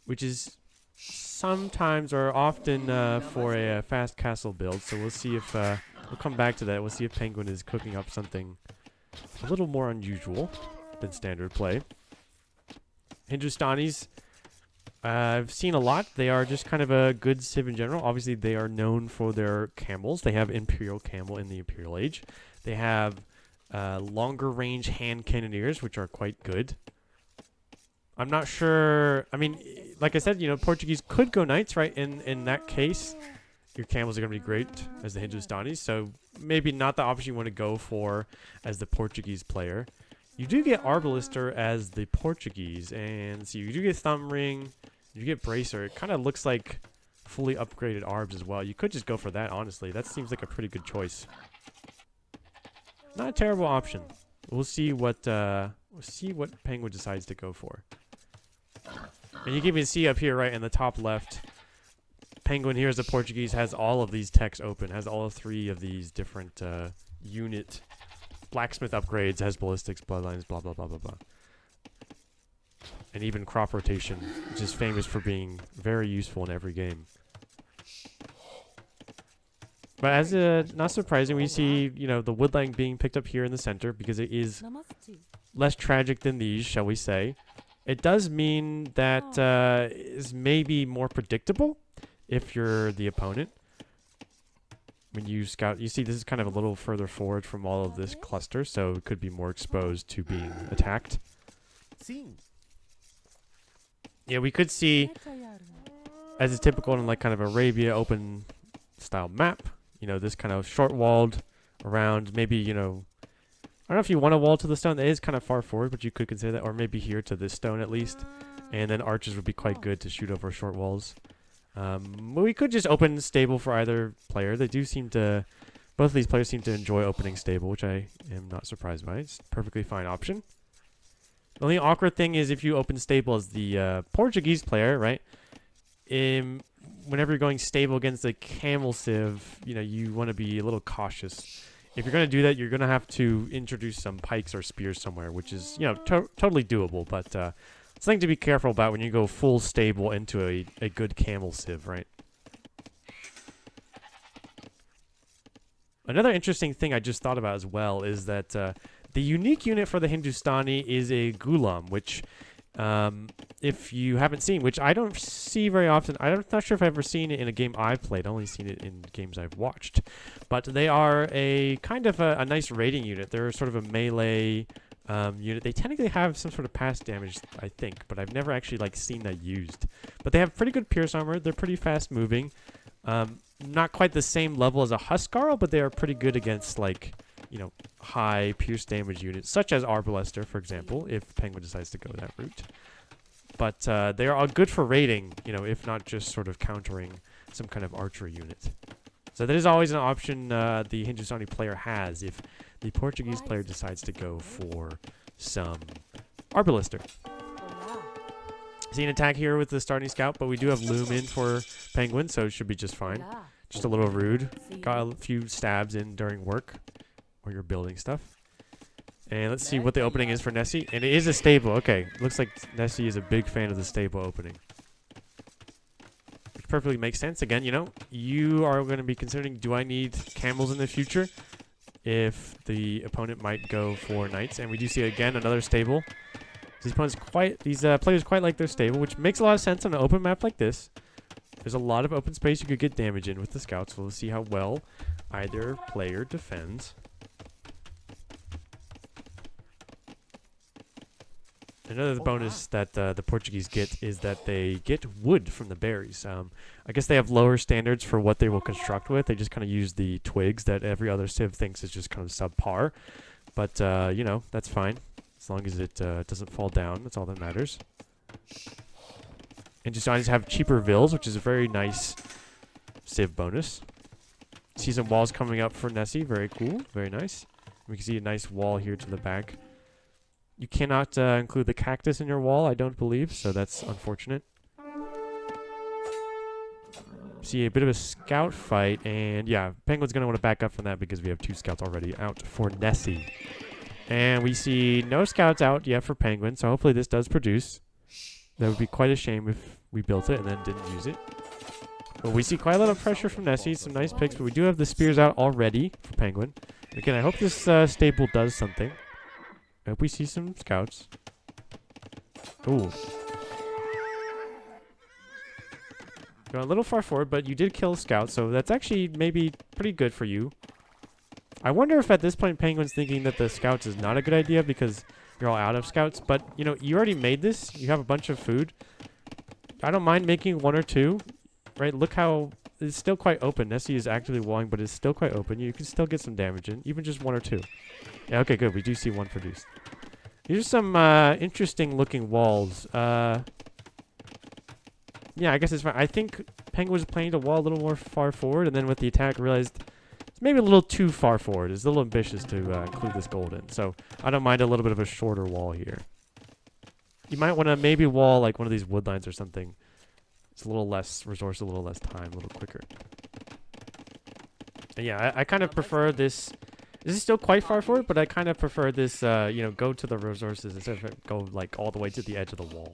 which is sometimes or often for a fast castle build. So we'll see if We'll come back to that. We'll see if Penguin is cooking up something a little more unusual than standard play. Hindustanis, I've seen a lot. They are just kind of a good civ in general. Obviously, they are known for their camels. They have Imperial Camel in the Imperial Age. They have longer range hand cannoneers, which are quite good. I'm not sure. I mean, like I said, you know, Portuguese could go knights, right? In that case, your camels are going to be great as the Hindustanis. So maybe not the option you want to go for as the Portuguese player. You do get Arbalister as the Portuguese, and so you do get Thumb Ring, you get Bracer. It kind of looks like fully upgraded Arbs as well. You could just go for that, honestly. That seems like a pretty good choice. Not a terrible option. We'll see what Penguin decides to go for. And you can even see up here, right in the top left, Penguin here as the Portuguese has all of these techs open, has all 3 of these different unit blacksmith upgrades, has ballistics, bloodlines, blah, blah, blah, blah, blah. And even crop rotation, which is famous for being very useful in every game. But as not surprising, we see, you know, the woodlang being picked up here in the center because it is less tragic than these, shall we say. It does mean that is maybe more predictable if you're the opponent. When you scout, you see this is kind of a little further forward from all of this cluster, so it could be more exposed to being attacked. Yeah, we could see, as is typical in like kind of Arabia open style map, you know, this kind of short walled around, maybe, you know, I don't know if you want to wall to the stone. That is kind of far forward, but you could consider that, or maybe here to this stone at least. And then archers would be quite good to shoot over short walls. We could just open stable for either player. They do seem to, both of these players seem to enjoy opening stable, which I am not surprised by. It's a perfectly fine option. The only awkward thing is if you open stable as the Portuguese player, right? Whenever you're going stable against a camel civ, you know, you want to be a little cautious. If you're going to do that, you're going to have to introduce some pikes or spears somewhere, which is, you know, totally doable, but something to be careful about when you go full stable into a good camel civ, right? Another interesting thing I just thought about as well is that the unique unit for the Hindustani is a Ghulam, which, if you haven't seen, which I don't see very often, I'm not sure if I've ever seen it in a game I've played, I've only seen it in games I've watched, but they are a kind of a nice raiding unit. They're sort of a melee unit. They technically have some sort of pass damage, I think, but I've never actually like seen that used. But they have pretty good pierce armor. They're pretty fast moving. Not quite the same level as a Huskarl, but they are pretty good against like, you know, high pierce damage units, such as Arbalister, for example, if Penguin decides to go that route. But they are all good for raiding, you know, if not just sort of countering some kind of archery unit. So that is always an option the Hindustani player has if the Portuguese player decides to go for some Arbalister. See an attack here with the starting scout, but we do have Loom in for Penguin, so it should be just fine. Just a little rude. Got a few stabs in during work, or you're building stuff. And let's see what the opening is for Nessy. And it is a stable. Okay, looks like Nessy is a big fan of the stable opening. Which perfectly makes sense. Again, you know, you are going to be considering, do I need camels in the future? If the opponent might go for knights. And we do see, again, another stable. These players quite like their stable, which makes a lot of sense on an open map like this. There's a lot of open space you could get damage in with the scouts. So we'll see how well either player defends. Another bonus that the Portuguese get is that they get wood from the berries. I guess they have lower standards for what they will construct with. They just kind of use the twigs that every other civ thinks is just kind of subpar. But, you know, that's fine. As long as it doesn't fall down, that's all that matters. And just have cheaper vills, which is a very nice civ bonus. See some walls coming up for Nessy. Very cool. Very nice. We can see a nice wall here to the back. You cannot include the cactus in your wall, I don't believe, so that's unfortunate. See a bit of a scout fight, and yeah, Penguin's going to want to back up from that because we have 2 scouts already out for Nessy. And we see no scouts out yet for Penguin, so hopefully this does produce. That would be quite a shame if we built it and then didn't use it. But we see quite a lot of pressure from Nessy. Some nice picks, but we do have the spears out already for Penguin. Again, I hope this stable does something. I hope we see some scouts. Ooh. Got a little far forward, but you did kill a scout, so that's actually maybe pretty good for you. I wonder if at this point Penguin's thinking that the scouts is not a good idea because you're all out of scouts. But, you know, you already made this. You have a bunch of food. I don't mind making 1 or 2. Right? Look how it's still quite open. Nessy is actively walling, but it's still quite open. You can still get some damage in, even just 1 or 2. Yeah, okay, good. We do see 1 produced. These are some interesting looking walls. Yeah, I guess it's fine. I think Penguin was playing the wall a little more far forward, and then with the attack realized it's maybe a little too far forward. It's a little ambitious to include this gold in. So I don't mind a little bit of a shorter wall here. You might want to maybe wall like one of these wood lines or something. It's a little less resource, a little less time, a little quicker. And yeah, I kind of prefer this. This is still quite far forward, but I kind of prefer this, you know, go to the resources instead of go like all the way to the edge of the wall.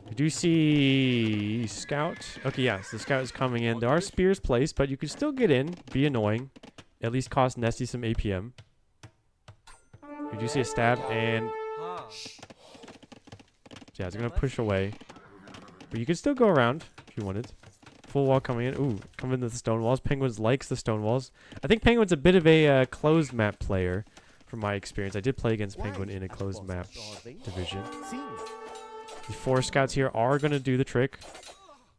We do see scout. Okay, yes, the scout is coming in. There are spears placed, but you can still get in, be annoying. At least cost Nessy some APM. We do see a stab, and yeah, it's gonna push away. But you can still go around if you wanted. Full wall coming in. Ooh, come into the stone walls. Penguins likes the stone walls. I think Penguin's a bit of a closed map player, from my experience. I did play against Penguin in a closed map division. The 4 scouts here are going to do the trick.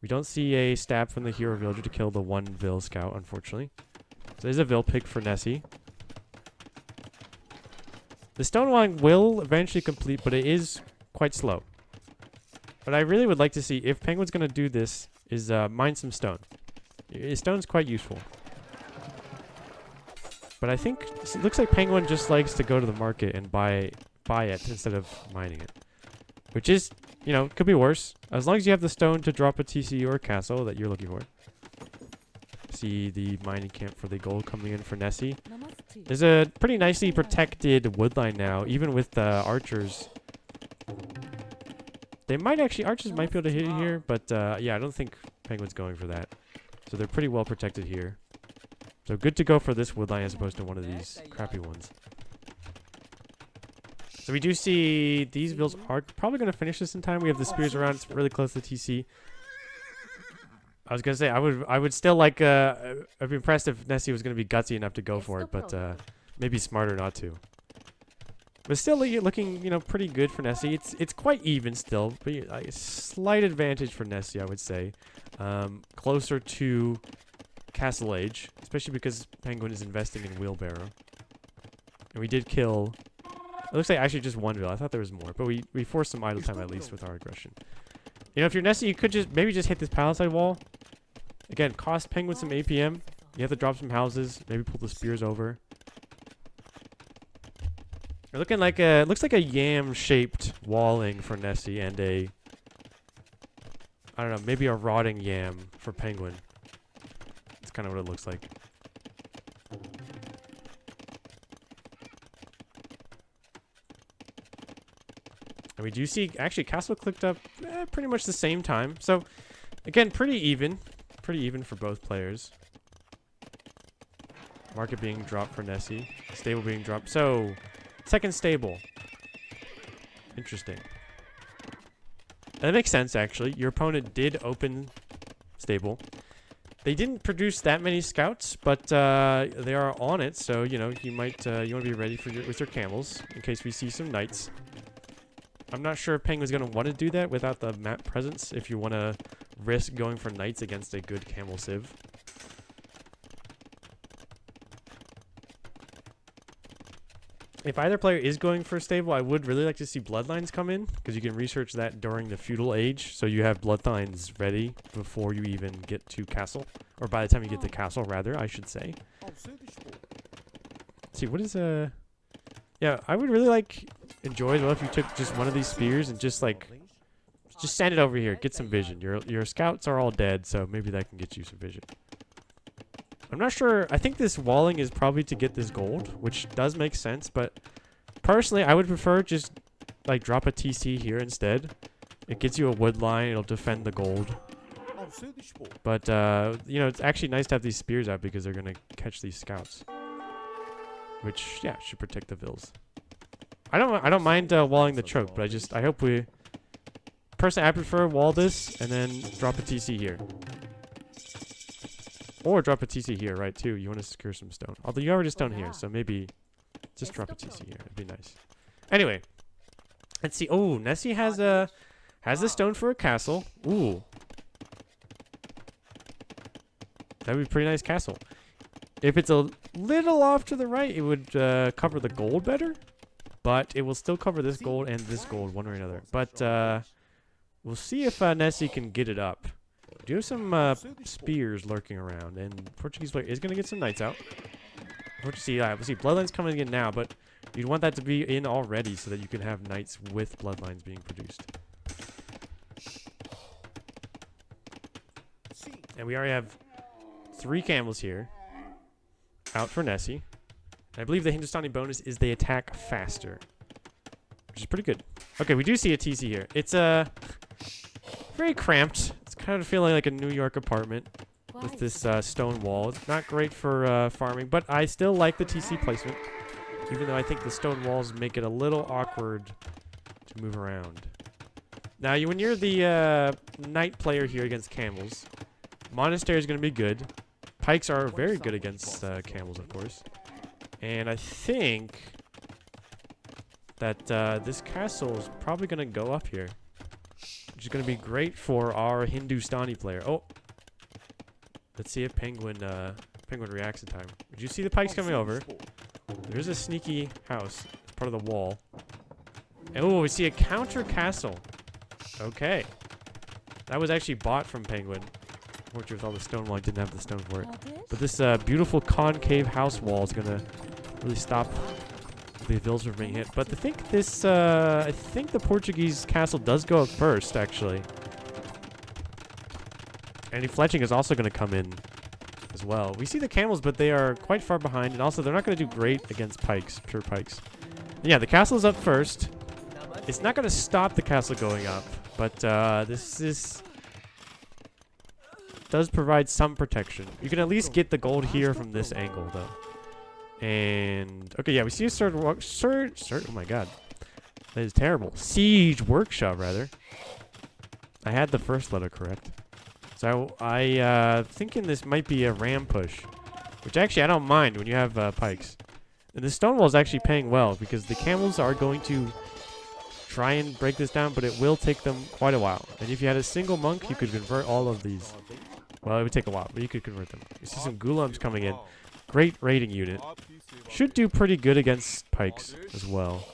We don't see a stab from the hero villager to kill the 1 Vil scout, unfortunately. So there's a Vil pick for Nessy. The stonewalling will eventually complete, but it is quite slow. But I really would like to see, if Penguin's going to do this, is mine some stone. Stone's quite useful. But I think it looks like Penguin just likes to go to the market and buy it instead of mining it. Which is, you know, could be worse. As long as you have the stone to drop a TC or a castle that you're looking for. See the mining camp for the gold coming in for Nessy. There's a pretty nicely protected woodline now, even with the archers. They might actually, archers might be able to hit it here, but yeah, I don't think Penguin's going for that. So they're pretty well protected here. So good to go for this woodline as opposed to one of these crappy ones. So we do see these builds are probably going to finish this in time. We have the spears around. It's really close to TC. I was going to say, I would still like, I'd be impressed if Nessy was going to be gutsy enough to go for it, but maybe smarter not to. But still looking, you know, pretty good for Nessy. It's quite even still, but a slight advantage for Nessy, I would say. Closer to Castle Age, especially because Penguin is investing in Wheelbarrow. And we did kill... It looks like actually just 1 Vil. I thought there was more, but we forced some idle time at least with our aggression. You know, if you're Nessy, you could just maybe just hit this palisade wall. Again, cost Penguin some APM. You have to drop some houses, maybe pull the spears over. We're looking like a, looks like a yam-shaped walling for Nessy and a, I don't know, maybe a rotting yam for Penguin. That's kind of what it looks like. And we do see, actually, Castle clicked up pretty much the same time. So, again, pretty even for both players. Market being dropped for Nessy. Stable being dropped. So, second stable. Interesting. And that makes sense, actually. Your opponent did open stable. They didn't produce that many scouts, but they are on it. So, you know, you might you want to be ready for with your camels in case we see some knights. I'm not sure if Penguin's going to want to do that without the map presence if you want to risk going for knights against a good camel civ. If either player is going for stable, I would really like to see bloodlines come in because you can research that during the feudal age. So you have bloodlines ready before you even get to castle, or by the time you get to castle, rather, I should say. Let's see, what is yeah, I would really enjoy as well if you took just one of these spears and just send it over here, get some vision. Your scouts are all dead, so maybe that can get you some vision. I'm not sure. I think this walling is probably to get this gold, which does make sense, but personally, I would prefer just drop a TC here instead. It gets you a wood line, it'll defend the gold. But, you know, it's actually nice to have these spears out because they're going to catch these scouts. Which, yeah, should protect the vills. I don't mind walling the choke, but I hope we... Personally, I prefer wall this and then drop a TC here. Or drop a TC here, right, too. You want to secure some stone. Although you already stone here, so maybe just drop a TC here. It'd be nice. Anyway, let's see. Oh, Nessy has a stone for a castle. Ooh. That would be a pretty nice castle. If it's a little off to the right, it would cover the gold better. But it will still cover this gold and this gold, one way or another. But we'll see if Nessy can get it up. We do have some spears lurking around, and Portuguese player is going to get some knights out. We'll see Bloodlines coming in now, but you'd want that to be in already so that you can have knights with Bloodlines being produced. And we already have 3 camels here out for Nessy. I believe the Hindustani bonus is they attack faster, which is pretty good. Okay, we do see a TC here. It's very cramped. It's kind of feeling like a New York apartment with this stone wall. It's not great for farming, but I still like the TC placement, even though I think the stone walls make it a little awkward to move around. Now, when you're the knight player here against camels, monastery is going to be good. Pikes are very good against camels, of course. And I think that this castle is probably going to go up here, which is going to be great for our Hindustani player. Oh, let's see if Penguin reacts in time. Did you see the pikes coming over? There's a sneaky house, part of the wall. Oh, we see a counter castle. Okay, that was actually bought from Penguin. Unfortunately, with all the stone wall, I didn't have the stone for it. But this beautiful concave house wall is going to really stop the vills from being hit. But I think this, I think the Portuguese castle does go up first, actually. And fletching is also going to come in as well. We see the camels, but they are quite far behind. And also, they're not going to do great against pikes, pure pikes. Yeah, the castle is up first. It's not going to stop the castle going up. But this does provide some protection. You can at least get the gold here from this angle, though. And okay, yeah, we see a oh my god, that is terrible. Siege workshop, rather. I had the first letter correct, so I thinking this might be a ram push, which actually I don't mind when you have pikes. And the stone wall is actually paying well because the camels are going to try and break this down, but it will take them quite a while. And if you had a single monk, you could convert all of these. Well, it would take a while, but you could convert them. You see some Gulams coming in. Great raiding unit. Should do pretty good against pikes as well.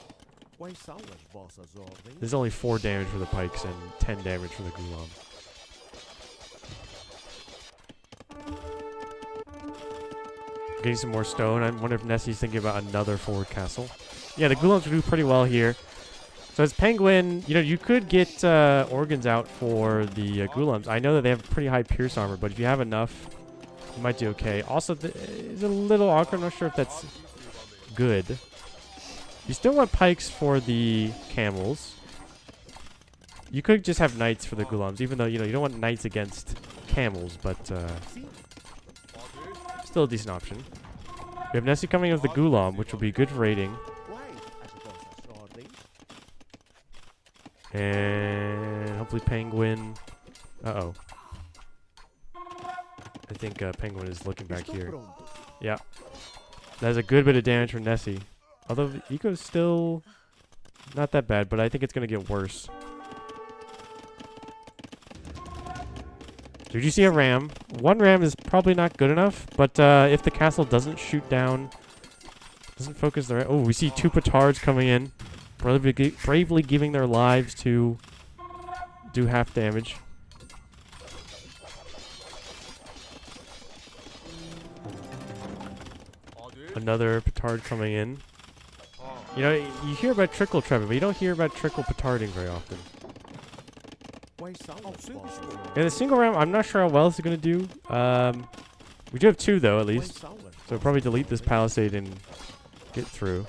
There's only 4 damage for the pikes and 10 damage for the Gulam. Getting some more stone. I wonder if Nessy's thinking about another forward castle. Yeah, the Gulams do pretty well here. So as Penguin, you know, you could get organs out for the Gulams. I know that they have pretty high pierce armor, but if you have enough, you might do okay. Also, it's a little awkward. I'm not sure if that's good. You still want pikes for the camels. You could just have knights for the Gulams, even though, you know, you don't want knights against camels, but still a decent option. We have Nessy coming with the Gulam, which will be good for raiding. And hopefully Penguin... Uh-oh. I think Penguin is looking back here. Yeah. That's a good bit of damage for Nessy. Although the eco's still not that bad, but I think it's going to get worse. Did you see a ram? 1 ram is probably not good enough, but if the castle doesn't shoot down, doesn't focus the... Oh, we see 2 petards coming in. Bravely giving their lives to do half damage. Another petard coming in. You know, you hear about trickle trapping, but you don't hear about trickle petarding very often. And the single ram, I'm not sure how well it's going to do. We do have 2, though, at least. So we'll probably delete this palisade and get through.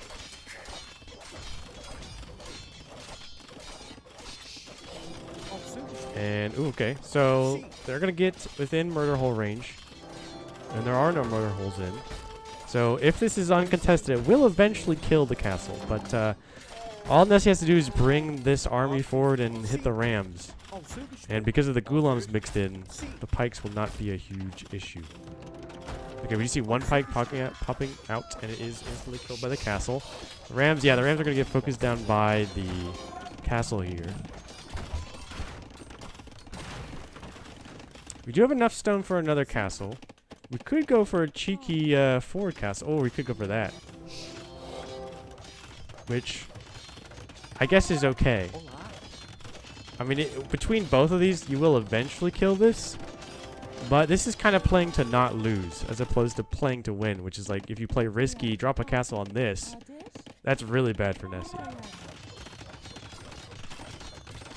And, ooh, okay. So, they're going to get within murder hole range. And there are no murder holes in. So, if this is uncontested, it will eventually kill the castle. But, all Nessy has to do is bring this army forward and hit the rams. And because of the ghulams mixed in, the pikes will not be a huge issue. Okay, we see one pike popping out, and it is instantly killed by the castle. The rams, yeah, the rams are going to get focused down by the castle here. We do have enough stone for another castle. We could go for a cheeky forward castle. Oh, we could go for that. Which I guess is okay. I mean, between both of these, you will eventually kill this. But this is kind of playing to not lose, as opposed to playing to win, which is like, if you play risky, drop a castle on this, that's really bad for Nessy.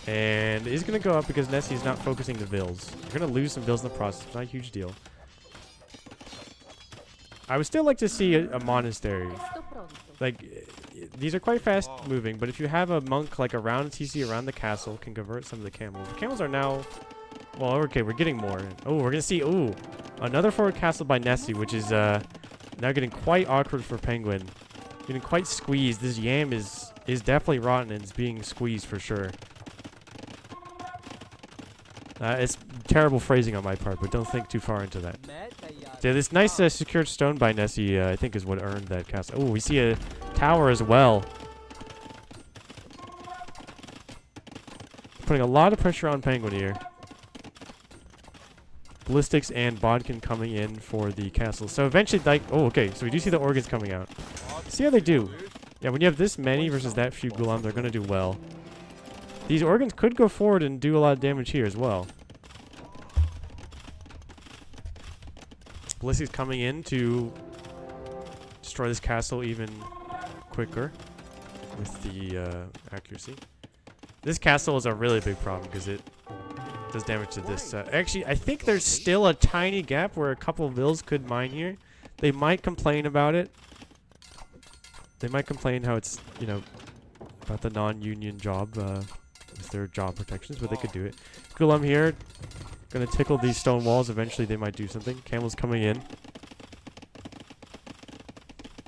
And it's going to go up because Nessy is not focusing the vills. You're going to lose some vills in the process. It's not a huge deal. I would still like to see a monastery. Like, these are quite fast moving, but if you have a monk like around TC, around the castle, can convert some of the camels. The camels are now... Well, okay, we're getting more. Oh, we're going to see... Ooh, another forward castle by Nessy, which is now getting quite awkward for Penguin. Getting quite squeezed. This yam is definitely rotten and it's being squeezed for sure. It's terrible phrasing on my part, but don't think too far into that. So yeah, this nice secured stone by Nessy, I think, is what earned that castle. Oh, we see a tower as well. Putting a lot of pressure on Penguin here. Ballistics and Bodkin coming in for the castle. So eventually, like, oh, okay, so we do see the organs coming out. See how they do. Yeah, when you have this many versus that few Gulam, they're going to do well. These organs could go forward and do a lot of damage here as well. Ballistics coming in to destroy this castle even quicker with the accuracy. This castle is a really big problem because it does damage to this. Actually, I think there's still a tiny gap where a couple of vills could mine here. They might complain about it. They might complain how it's, you know, about the non-union job with their job protections, but they could do it. Gulam here, gonna tickle these stone walls. Eventually, they might do something. Camels coming in.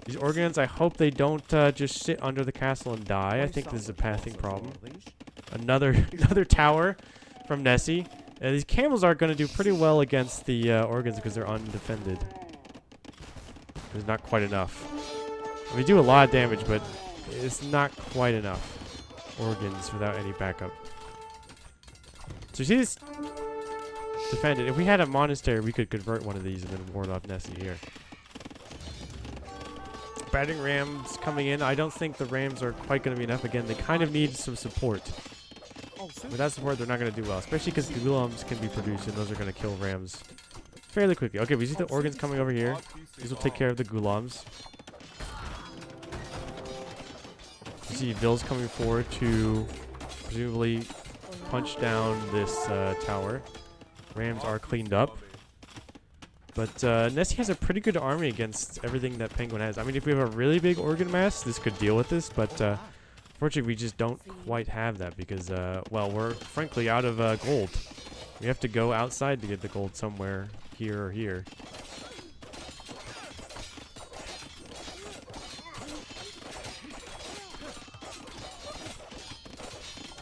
These organs, I hope they don't just sit under the castle and die. I think this is a pathing problem. Another tower from Nessy. These camels are going to do pretty well against the organs because they're undefended. There's not quite enough. I mean, they do a lot of damage, but it's not quite enough. Organs without any backup. So you see this defended. If we had a monastery, we could convert one of these and then ward off Nessy here. Battering rams coming in. I don't think the rams are quite going to be enough. Again, they kind of need some support. Without support, they're not going to do well, especially because the Gulams can be produced, and those are going to kill rams fairly quickly. Okay, we see the organs coming over here. These will take care of the Gulams. You see vills coming forward to presumably punch down this tower. Rams are cleaned up. But Nessy has a pretty good army against everything that Penguin has. I mean, if we have a really big organ mass, this could deal with this, but fortunately, we just don't quite have that because, well, we're frankly out of gold. We have to go outside to get the gold somewhere here or here.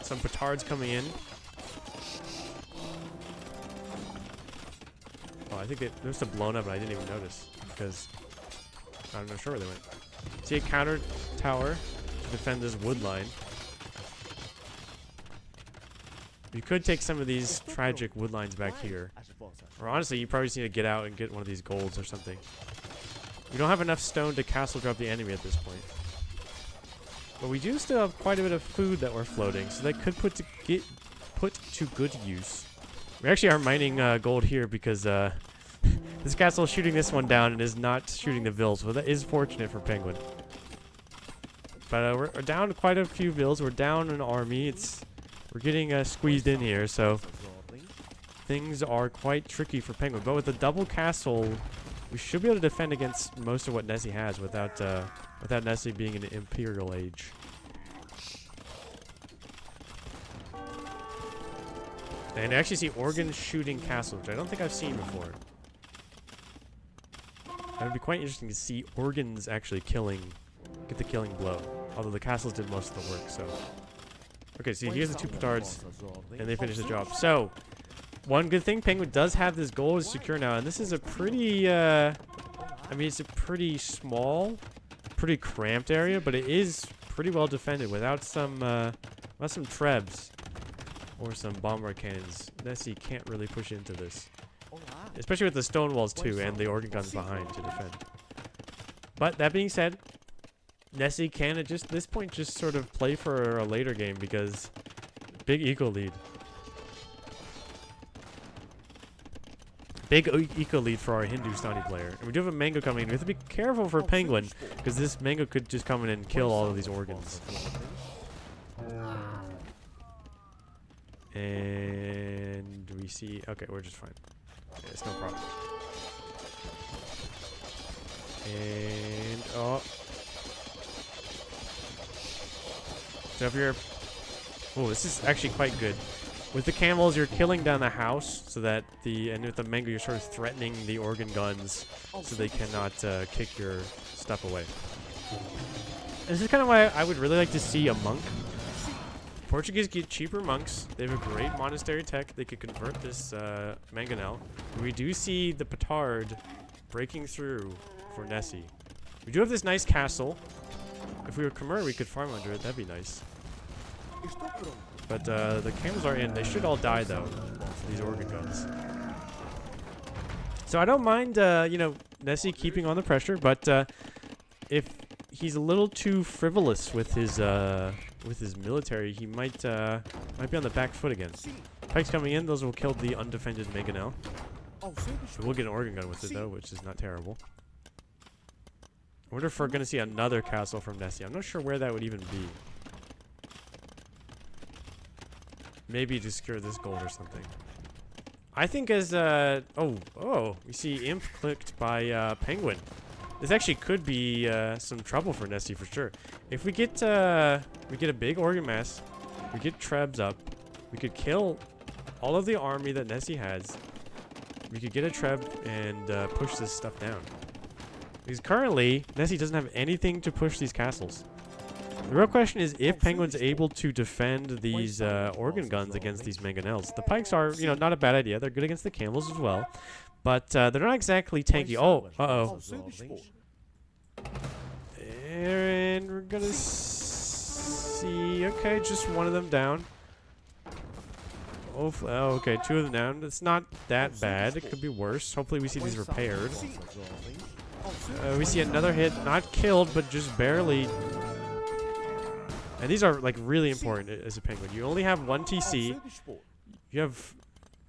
Some petards coming in. Oh, I think they must have blown up, and I didn't even notice because I'm not sure where they went. See a counter tower to defend this wood line. You could take some of these tragic wood lines back here. Or honestly, you probably just need to get out and get one of these golds or something. We don't have enough stone to castle drop the enemy at this point. But we do still have quite a bit of food that we're floating, so that could put to good use. We actually are mining gold here because this castle is shooting this one down and is not shooting the vills, so that is fortunate for Penguin. But we're down quite a few vills. We're down an army. We're getting squeezed in here, so things are quite tricky for Penguin. But with the double castle, we should be able to defend against most of what Nessy has without Nessy being an Imperial Age. And I actually see organs shooting castle, which I don't think I've seen before. It would be quite interesting to see organs actually get the killing blow. Although the castles did most of the work, so. Okay, so here's the 2 petards, and they finish the job. So, one good thing, Penguin does have this goal is secure now, and this is a pretty, I mean, it's a pretty small, pretty cramped area, but it is pretty well defended without some trebs or some bombard cannons. Nessy can't really push into this, especially with the stone walls too, and the organ guns behind to defend. But that being said, Nessy can at just this point just sort of play for a later game because big eco lead. Big eco lead for our Hindustani player. And we do have a mango coming in. We have to be careful for Penguin because this mango could just come in and kill all of these organs. And we see... Okay, we're just fine. Yeah, it's no problem. And... Oh... So if you're... Oh, this is actually quite good. With the camels, you're killing down the house so that the... And with the mango, you're sort of threatening the organ guns so they cannot kick your stuff away. And this is kind of why I would really like to see a monk. Portuguese get cheaper monks. They have a great monastery tech. They could convert this mangonel. We do see the petard breaking through for Nessy. We do have this nice castle. If we were Khmer, we could farm under it. That'd be nice. But the camels are in. They should all die, though, these organ guns. So I don't mind, you know, Nessy keeping on the pressure, but if he's a little too frivolous with his military, he might be on the back foot again. Pikes coming in. Those will kill the undefended mangonel. We'll get an organ gun with it, though, which is not terrible. I wonder if we're going to see another castle from Nessy. I'm not sure where that would even be. Maybe to secure this gold or something. I think as, we see Imp clicked by Penguin. This actually could be some trouble for Nessy for sure. If we get a big organ mass, we get trebs up, we could kill all of the army that Nessy has. We could get a treb and push this stuff down. Because currently, Nessy doesn't have anything to push these castles. The real question is if Penguin's able to defend these organ guns against these mangonels. The pikes are, you know, not a bad idea. They're good against the camels as well. But they're not exactly tanky. Oh, uh-oh. And we're gonna see... Okay, just one of them down. Oh, okay, 2 of them down. It's not that bad. It could be worse. Hopefully we see these repaired. We see another hit. Not killed, but just barely... And these are, like, really important as a Penguin. You only have 1 TC. You have...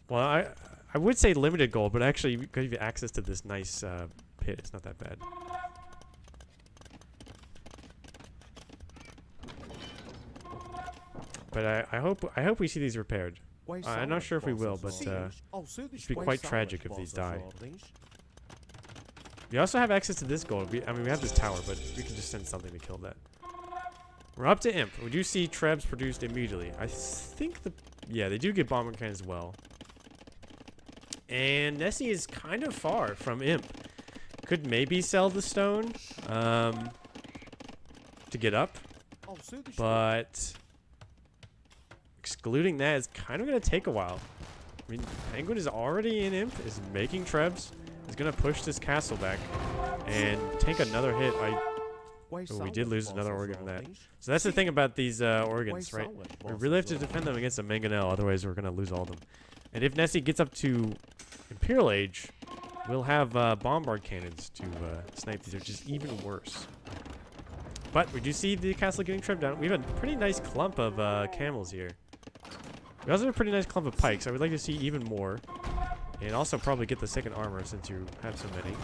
Well, I would say limited gold, but actually, because you have access to this nice pit, it's not that bad. But I hope we see these repaired. I'm not sure if we will, but it'd be quite tragic if these die. We also have access to this gold. I mean, we have this tower, but we can just send something to kill that. We're up to Imp. We do see trebs produced immediately. I think yeah, they do get bomber cannons as well. And Nessy is kind of far from Imp. Could maybe sell the stone to get up, but excluding that is kind of going to take a while. I mean, Penguin is already in Imp, is making trebs. He's going to push this castle back and take another hit. Oh, we did lose another organ from that. So that's the thing about these organs, right? We really have to defend them against a mangonel, otherwise we're going to lose all of them. And if Nessy gets up to Imperial Age, we'll have bombard cannons to snipe these, which is even worse. But we do see the castle getting tripped down. We have a pretty nice clump of camels here. We also have a pretty nice clump of pikes. I would like to see even more. And also probably get the second armor since you have so many.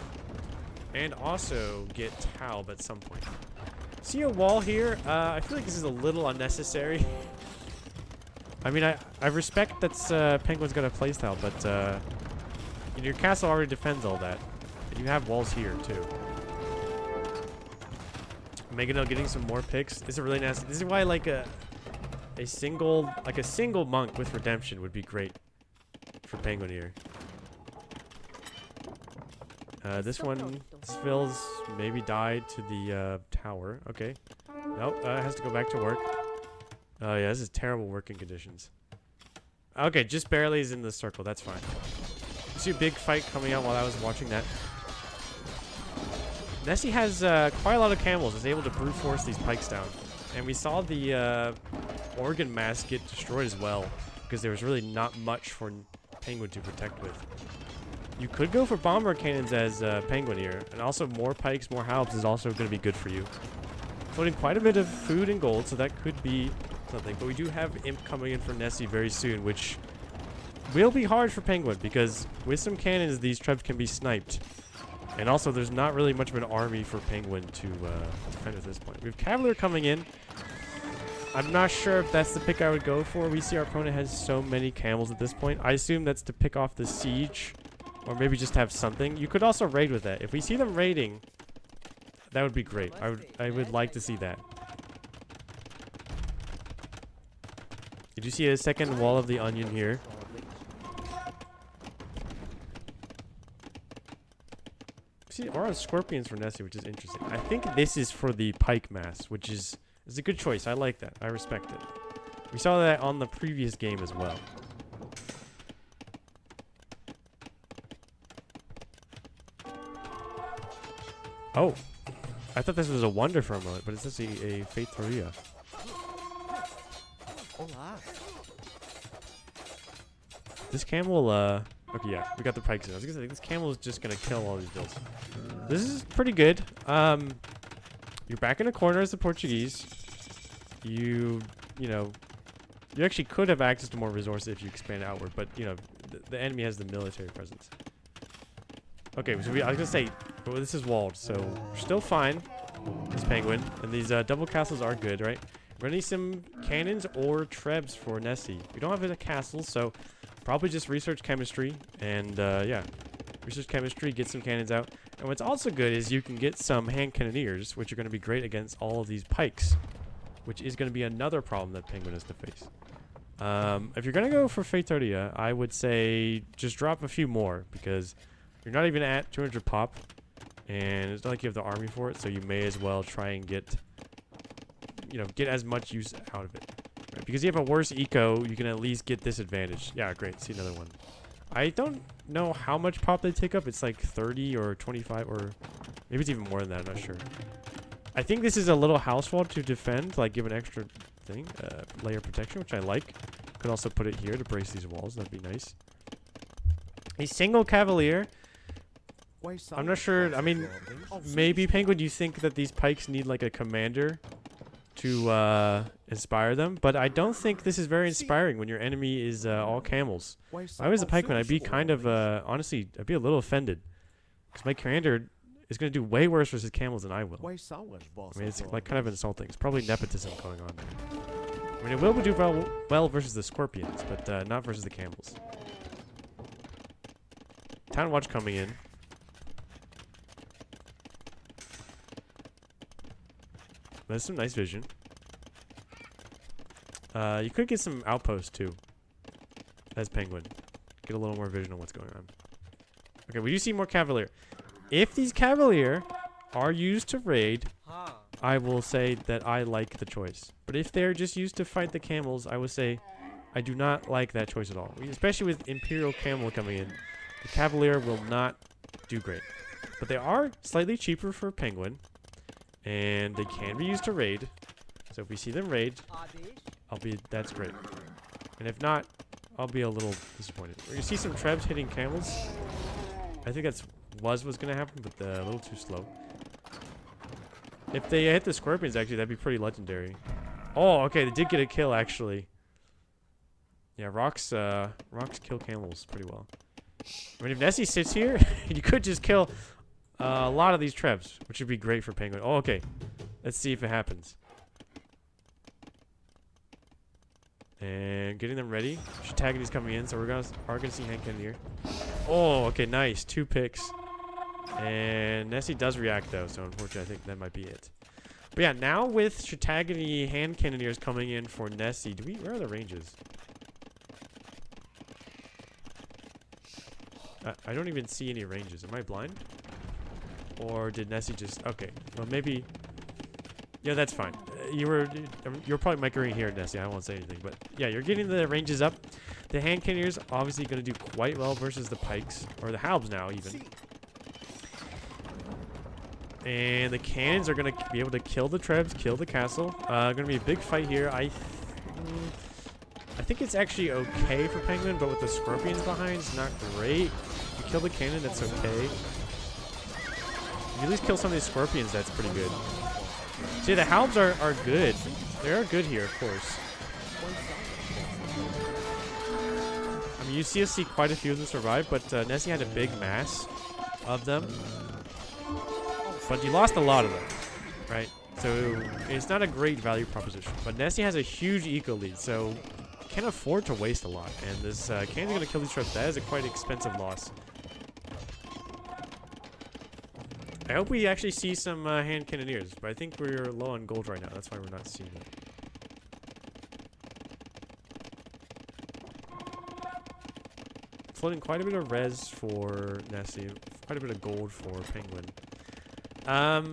And also get Taub at some point. See a wall here? I feel like this is a little unnecessary. I mean, I respect that Penguin's got a playstyle, but your castle already defends all that. And you have walls here, too. Mangonel getting some more picks. This is really nasty. This is why, like, a single monk with redemption would be great. for Penguin here. This one spills maybe died to the tower. Okay. Nope, it has to go back to work. Oh yeah, this is terrible working conditions. Okay, just barely is in the circle. That's fine. You see a big fight coming out while I was watching that. Nessy has quite a lot of camels. Is able to brute force these pikes down. And we saw the organ mass get destroyed as well, because there was really not much for Penguin to protect with. You could go for bomber cannons as Penguin here, and also more pikes, more halbs is also going to be good for you. Floating quite a bit of food and gold, so that could be something. But we do have Imp coming in for Nessy very soon, which will be hard for Penguin, because with some cannons, these trebs can be sniped. And also, there's not really much of an army for Penguin to defend at this point. We have Cavalier coming in. I'm not sure if that's the pick I would go for. We see our opponent has so many camels at this point. I assume that's to pick off the siege, or maybe just have something. You could also raid with that. If we see them raiding, that would be great. I would like to see that. Did you see a second wall of the onion here? See, or on scorpions for Nessy, which is interesting. I think this is for the pike mass, which is a good choice. I like that. I respect it. We saw that on the previous game as well. Oh, I thought this was a wonder for a moment, but it's actually a Feitoria. This camel, okay, yeah, we got the pikes in. I was gonna say, this camel is just gonna kill all these builds. This is pretty good. You're back in a corner as the Portuguese. You know, you actually could have access to more resources if you expand outward, but, you know, the enemy has the military presence. Okay, so I was gonna say, well, this is walled, so we're still fine. This Penguin. And these double castles are good, right? We're gonna need some cannons or trebs for Nessy. We don't have a castle, so probably just research chemistry. And yeah, research chemistry, get some cannons out. And what's also good is you can get some hand cannoneers, which are going to be great against all of these pikes, which is going to be another problem that Penguin has to face. If you're going to go for Feitoria, I would say just drop a few more, because you're not even at 200 pop, and it's not like you have the army for it, so you may as well try and get, you know, get as much use out of it. Right? Because you have a worse eco, you can at least get this advantage. Yeah, great. See another one. I don't know how much pop they take up. It's like 30 or 25, or maybe it's even more than that. I'm not sure. I think this is a little house wall to defend, like give an extra thing, layer of protection, which I like. Could also put it here to brace these walls. That'd be nice. A single Cavalier. I'm not sure. I mean, maybe Penguin, you think that these pikes need like a commander to inspire them, but I don't think this is very inspiring when your enemy is all camels. If I was a pikeman, I'd be kind of honestly, I'd be a little offended, because my commander is going to do way worse versus camels than I will. I mean, it's like kind of insulting. It's probably nepotism going on there. I mean, it will do well versus the scorpions, but not versus the camels. Town watch coming in. That's some nice vision. You could get some outposts too, as Penguin. Get a little more vision on what's going on. Okay, we do see more Cavalier. If these Cavalier are used to raid, I will say that I like the choice. But if they're just used to fight the camels, I would say I do not like that choice at all. Especially with Imperial Camel coming in, the Cavalier will not do great. But they are slightly cheaper for Penguin, and they can be used to raid. So if we see them raid, that's great. And if not, I'll be a little disappointed. We're gonna see some trebs hitting camels. I think that's was gonna happen, but a little too slow. If they hit the scorpions, actually, that'd be pretty legendary. Oh, okay, they did get a kill actually. Yeah, rocks kill camels pretty well. I mean, if Nessy sits here, you could just kill a lot of these trebs, which would be great for Penguin. Oh, okay. Let's see if it happens. And getting them ready. Shitagony's coming in, so we're gonna see Hank in here. Oh, okay, nice. 2 picks. And Nessy does react though, so unfortunately I think that might be it. But yeah, now with Shitagony hand cannoneers coming in for Nessy, where are the ranges? I don't even see any ranges. Am I blind? Or did Nessy just... Okay, well maybe... Yeah, that's fine. You're probably microing here, Nessy. I won't say anything, but yeah, you're getting the ranges up. The hand cannoneers obviously going to do quite well versus the pikes, or the halbs now even. And the cannons are going to be able to kill the trebs, kill the castle. Going to be a big fight here. I think it's actually okay for Penguin, but with the scorpions behind, it's not great. If you kill the cannon, that's okay. If you at least kill some of these scorpions, that's pretty good. See, the halbs are good. They are good here, of course. I mean, you see quite a few of them survive, but Nessy had a big mass of them. But you lost a lot of them, right? So it's not a great value proposition. But Nessy has a huge eco lead, so can't afford to waste a lot. And this cannon's going to kill these traps. That is a quite expensive loss. I hope we actually see some hand cannoneers, but I think we're low on gold right now. That's why we're not seeing it. Floating quite a bit of res for Nessy, quite a bit of gold for Penguin.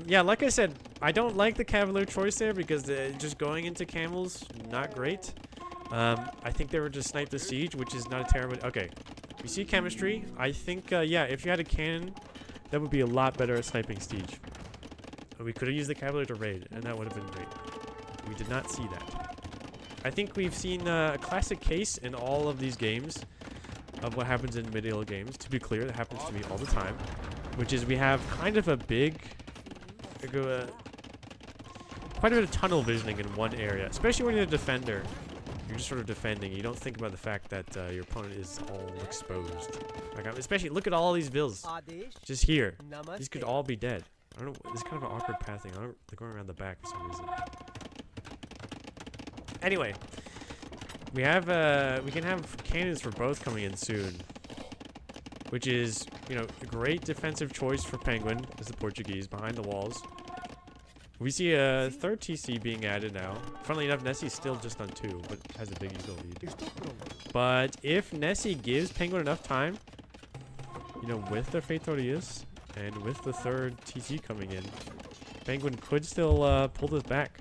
Yeah, like I said, I don't like the Cavalier choice there because just going into camels, not great. I think they were just snipe the siege, which is not a terrible... Okay, we see chemistry. I think, yeah, if you had a cannon... That would be a lot better at sniping siege. We could have used the Cavalier to raid, and that would have been great. We did not see that. I think we've seen a classic case in all of these games of what happens in medieval games. To be clear, that happens to me all the time. Which is we have kind of a big... quite a bit of tunnel visioning in one area. Especially when you're a defender. You're just sort of defending. You don't think about the fact that your opponent is all exposed. Like, especially, look at all these vills. Just here. These could all be dead. I don't know. This is kind of an awkward pathing. They're going around the back for some reason. Anyway, we can have cannons for both coming in soon, which is, you know, a great defensive choice for Penguin as the Portuguese behind the walls. We see a third TC being added now. Funnily enough, Nessy's still just on 2, but has a big eagle lead. But if Nessy gives Penguin enough time, you know, with their Fate Tortillas and with the third TC coming in, Penguin could still pull this back.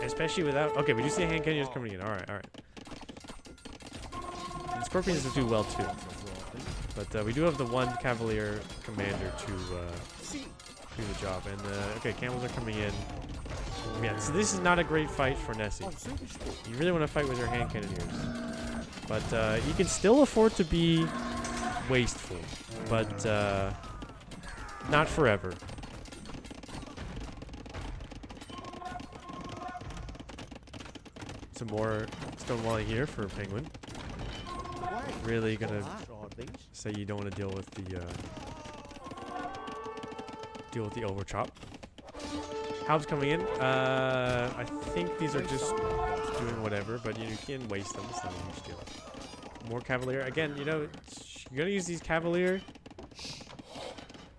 Especially without... Okay, we do see hand cannoneers coming in. Alright, alright. And Scorpions do well too. But we do have the one Cavalier commander to... do the job. And okay, camels are coming in. Yeah, so this is not a great fight for Nessy. You really want to fight with your hand cannoneers, but you can still afford to be wasteful, but not forever. Some more stonewalling here for Penguin. Really gonna say you don't want to deal with the overchop. Halbs coming in. I think these are just doing whatever, but you can waste them. It's not a huge deal. More Cavalier. Again, you know, you're going to use these Cavalier.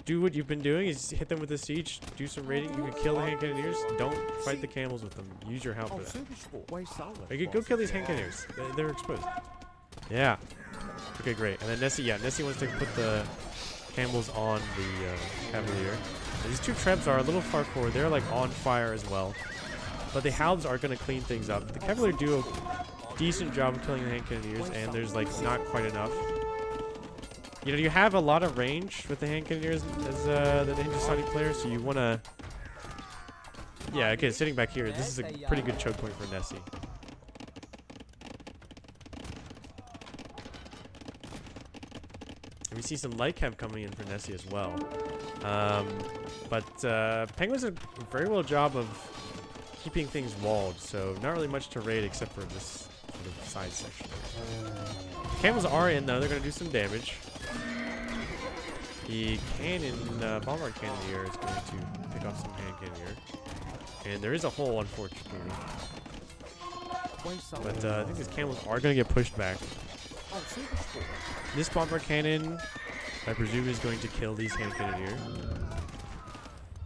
Do what you've been doing is hit them with the siege. Do some raiding. You can kill the hand cannoneers. Don't fight the camels with them. Use your help for that. You can go kill these hand cannoneers. They're exposed. Yeah. Okay, great. And then Nessy, yeah, Nessy wants to put the camels on the Cavalier. These two trebs are a little far forward. They're like on fire as well. But the halbs are going to clean things up. The Cavalier do a decent job of killing the hand cannoneers, and there's like not quite enough. You know, you have a lot of range with the hand cannoneers as the Hindustani player, so you want to... Yeah, okay, sitting back here, this is a pretty good choke point for Nessy. We see some light cav coming in for Nessy as well. But Penguin's a very well job of keeping things walled, so not really much to raid except for this sort of side section. Camels are in though, they're going to do some damage. The cannon, Bombard Cannoneer is going to pick off some hand cannoneer. And there is a hole, unfortunately. But I think these camels are going to get pushed back. This Bombard Cannon, I presume, is going to kill these hand cannoneer.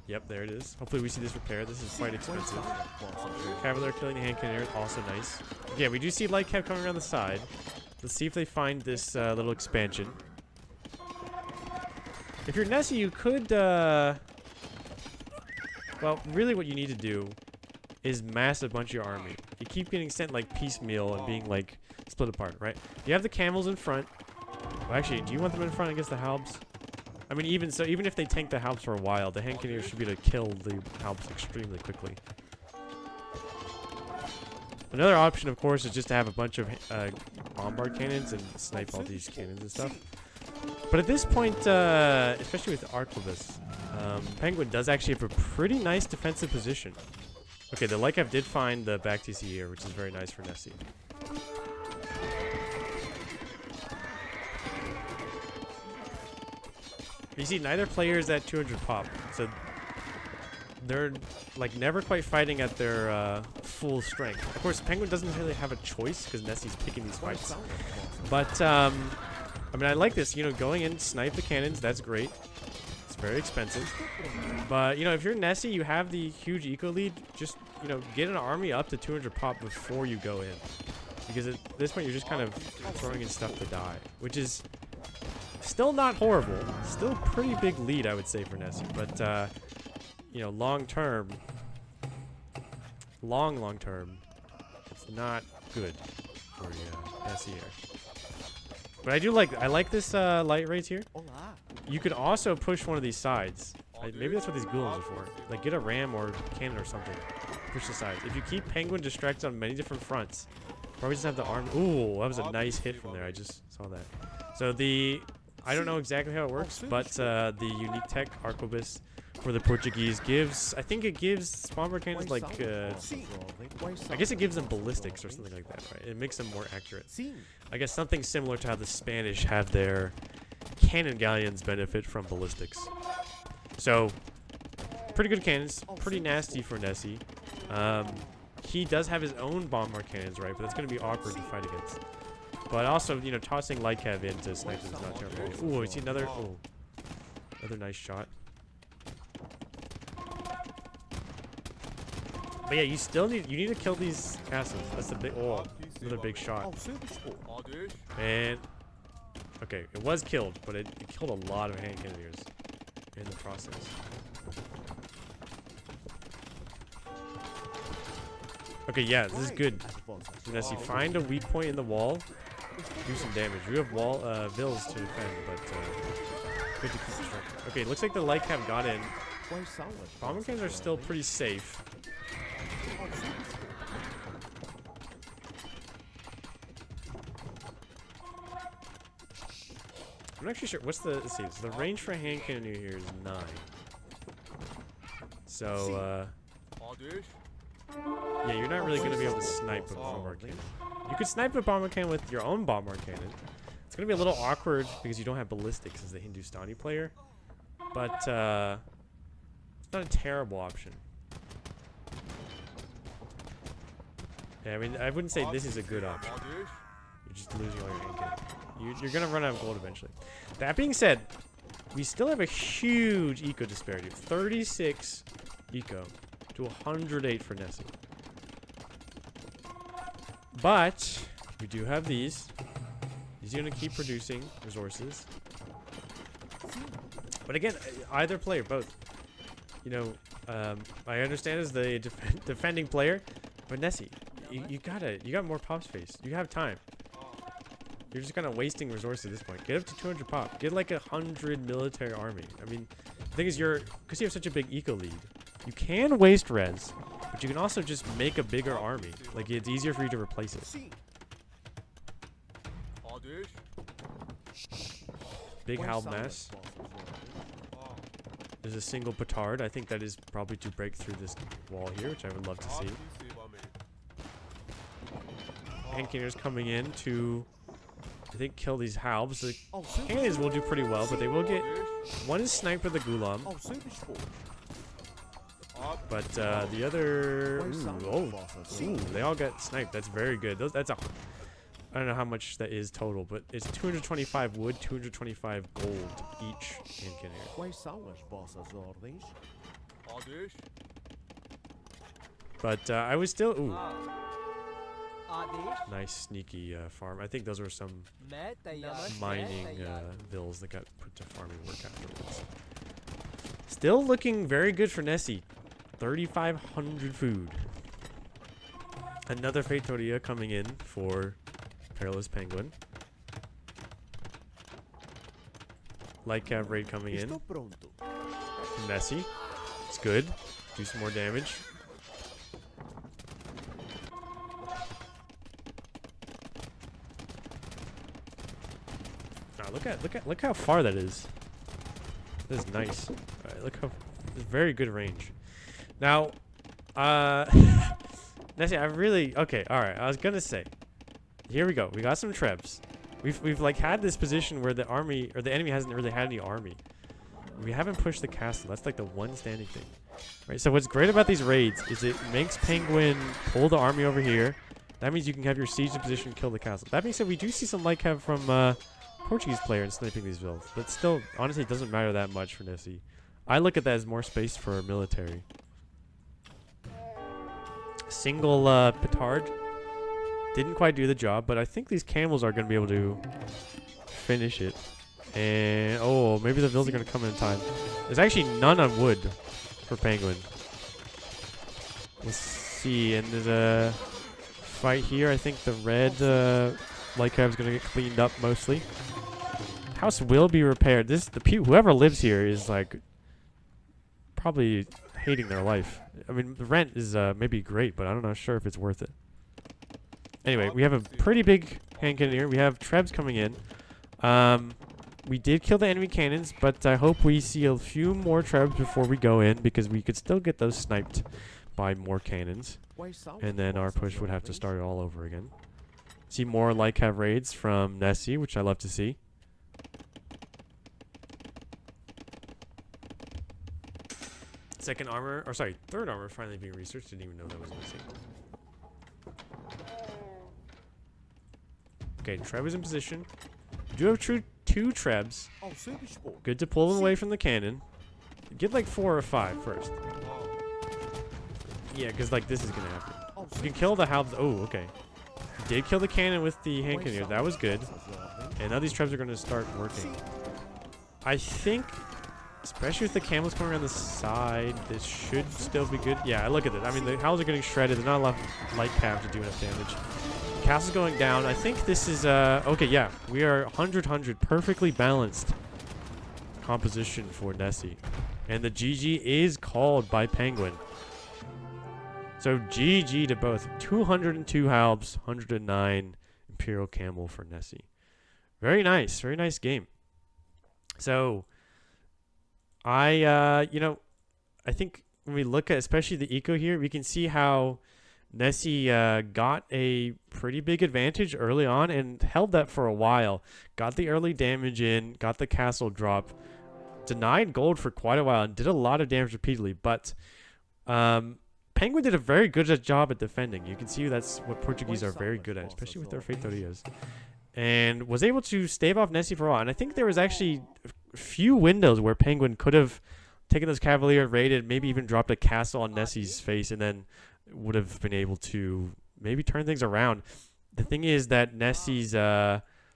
Yep, there it is. Hopefully we see this repair. This is quite expensive. Cavalier killing the hand cannoneer, also nice. Yeah, we do see light cav coming around the side. Let's see if they find this little expansion. If you're Nessy, you could, well, really what you need to do is mass a bunch of your army. You keep getting sent, like, piecemeal and being, like, split apart, right? You have the camels in front. Well, actually, do you want them in front against the Halbs? I mean, even so, even if they tank the Halbs for a while, the hand cannoneers should be able to kill the Halbs extremely quickly. Another option, of course, is just to have a bunch of bombard cannons and snipe all these cannons and stuff. But at this point, especially with Arquebus, Penguin does actually have a pretty nice defensive position. Okay, the Lycav did find the back TC here, which is very nice for Nessy. You see, neither player is at 200 pop, so they're like never quite fighting at their full strength. Of course, Penguin doesn't really have a choice because Nessy's picking these fights. But I mean, I like this. You know, going in, snipe the cannons. That's great. It's very expensive. But you know, if you're Nessy, you have the huge eco lead. Just get an army up to 200 pop before you go in, because at this point you're just kind of throwing in stuff to die, which is still not horrible. Still pretty big lead, I would say, for Nessy. But long term, long term, it's not good for Nessy here. But I like this light race here. You could also push one of these sides. Maybe that's what these ghouls are for. Like, get a ram or cannon or something. Push the sides. If you keep Penguin distracted on many different fronts, probably just have the arm. Ooh, that was a nice hit from there. I just saw that. So I don't know exactly how it works, but the unique tech Arquebus for the Portuguese gives, I think it gives bomber cannons like, I guess it gives them ballistics or something like that, right? It makes them more accurate. I guess something similar to how the Spanish have their cannon galleons benefit from ballistics. So, pretty good cannons, pretty nasty for Nessy. He does have his own bomber cannons, right? But that's going to be awkward to fight against. But also, tossing Lycav into snipers is not terrible. Ooh, you see another nice shot. But yeah, you need to kill these castles. That's the big, another big shot. And okay, it was killed, but it killed a lot of hand cannoneers in the process. Okay, yeah, this is good. Nessy, find a weak point in the wall. Do some damage. You have vills to defend, but good to keep the strength. Okay, looks like the Lycav got in. Bomber cannons are still pretty safe. I'm not actually sure. What's let's see. So the range for a hand cannoneer here is 9. So, yeah, you're not really going to be able to snipe a bomber cannon. You could snipe a bomber cannon with your own bomber cannon. It's going to be a little awkward because you don't have ballistics as the Hindustani player. But, it's not a terrible option. Yeah, I mean, I wouldn't say this is a good option. You're just losing all your hand cannon. You're going to run out of gold eventually. That being said, we still have a huge eco disparity. 36 eco to 108 for Nessy. But we do have these. He's going to keep producing resources. But again, either player, both. I understand as the defending player, but Nessy, you got more pop space. You have time. You're just kind of wasting resources at this point. Get up to 200 pop. Get like 100 military army. I mean, the thing is, because you have such a big eco lead, you can waste res, but you can also just make a bigger army. Like, it's easier for you to replace it. Big Halb mess. There's a single petard. I think that is probably to break through this wall here, which I would love to see. Hand cannons coming in to, I think, kill these Halbs. The cannons will do pretty well, but they will get... One is sniped with the Gulam. But the other... Ooh, they all got sniped. That's very good. I don't know how much that is total, but it's 225 wood, 225 gold each hand cannoneer. But I was still... Ooh. Nice sneaky farm. I think those were some mining vills that got put to farming work afterwards. Still looking very good for Nessy. 3,500 food. Another Faitoria coming in for Perilous Penguin. Light Cav raid coming in. Nessy. It's good. Do some more damage. Look how far that is. This is nice. Alright, look how very good range. Now, Nessy, okay, alright, I was gonna say. Here we go. We got some trebs. We've like had this position where the army or the enemy hasn't really had any army. We haven't pushed the castle. That's like the one standing thing. Right, so what's great about these raids is it makes Penguin pull the army over here. That means you can have your siege in position and kill the castle. That being said, we do see some light cav from Portuguese player and sniping these vills. But still, honestly, it doesn't matter that much for Nessy. I look at that as more space for military. Single petard. Didn't quite do the job, but I think these camels are going to be able to finish it. And, oh, maybe the vills are going to come in time. There's actually none on wood for Penguin. Let's see. And there's a fight here. I think the red light cav is going to get cleaned up mostly. House will be repaired. Whoever lives here is like probably hating their life. I mean, the rent is maybe great, but I'm not sure if it's worth it. Anyway, we have a pretty big hand cannon here. We have trebs coming in. We did kill the enemy cannons, but I hope we see a few more trebs before we go in, because we could still get those sniped by more cannons. And then our push would have to start all over again. See more light cav raids from Nessy, which I love to see. Third armor finally being researched. Didn't even know that was missing. Okay, Treb is in position. We do have two Trebs. Good to pull them away from the cannon. Get like 4 or 5 first. Yeah, because like this is going to happen. You can kill the halves. Oh, okay. He did kill the cannon with the hand cannon. That was good. And now these Trebs are going to start working. I think, especially with the camels coming around the side, this should still be good. Yeah, look at it. I mean, the howls are getting shredded. There's not a lot of light cav to do enough damage. Castle's going down. I think this is, okay, yeah. We are 100-100. Perfectly balanced composition for Nessy. And the GG is called by Penguin. So GG to both. 202 halbs, 109 Imperial Camel for Nessy. Very nice. Very nice game. So, I think when we look at especially the eco here, we can see how Nessy got a pretty big advantage early on and held that for a while. Got the early damage in, got the castle drop, denied gold for quite a while, and did a lot of damage repeatedly. But Penguin did a very good job at defending. You can see that's what Portuguese are very good at, especially with their Feitorias. And was able to stave off Nessy for a while. And I think there was actually a few windows where Penguin could have taken those Cavalier, raided, maybe even dropped a castle on Nessy's face, and then would have been able to maybe turn things around. The thing is that Nessy's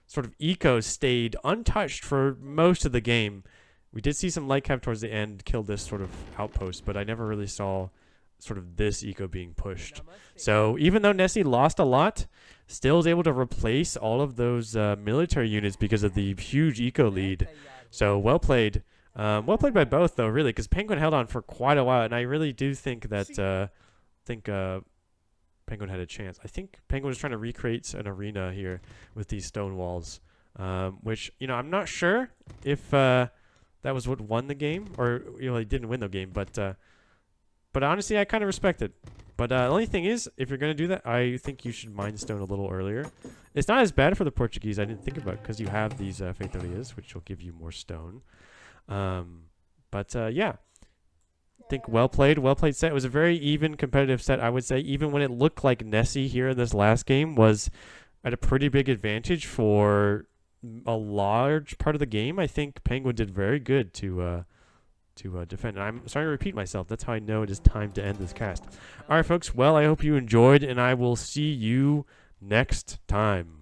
sort of eco stayed untouched for most of the game. We did see some light cav towards the end kill this sort of outpost, but I never really saw sort of this eco being pushed. So even though Nessy lost a lot, still was able to replace all of those military units because of the huge eco lead. So well played. Well played by both, though, really, because Penguin held on for quite a while, and I really do think that Penguin had a chance. I think Penguin was trying to recreate an arena here with these stone walls, which, I'm not sure if that was what won the game, or he didn't win the game, but honestly, I kind of respect it. But the only thing is, if you're going to do that, I think you should mine stone a little earlier. It's not as bad for the Portuguese, I didn't think about, because you have these Feitorias, which will give you more stone. Yeah. I think well played set. It was a very even competitive set, I would say. Even when it looked like Nessy here in this last game was at a pretty big advantage for a large part of the game, I think Penguin did very good to defend. And I'm starting to repeat myself. That's how I know it is time to end this cast. All right, folks. Well, I hope you enjoyed, and I will see you next time.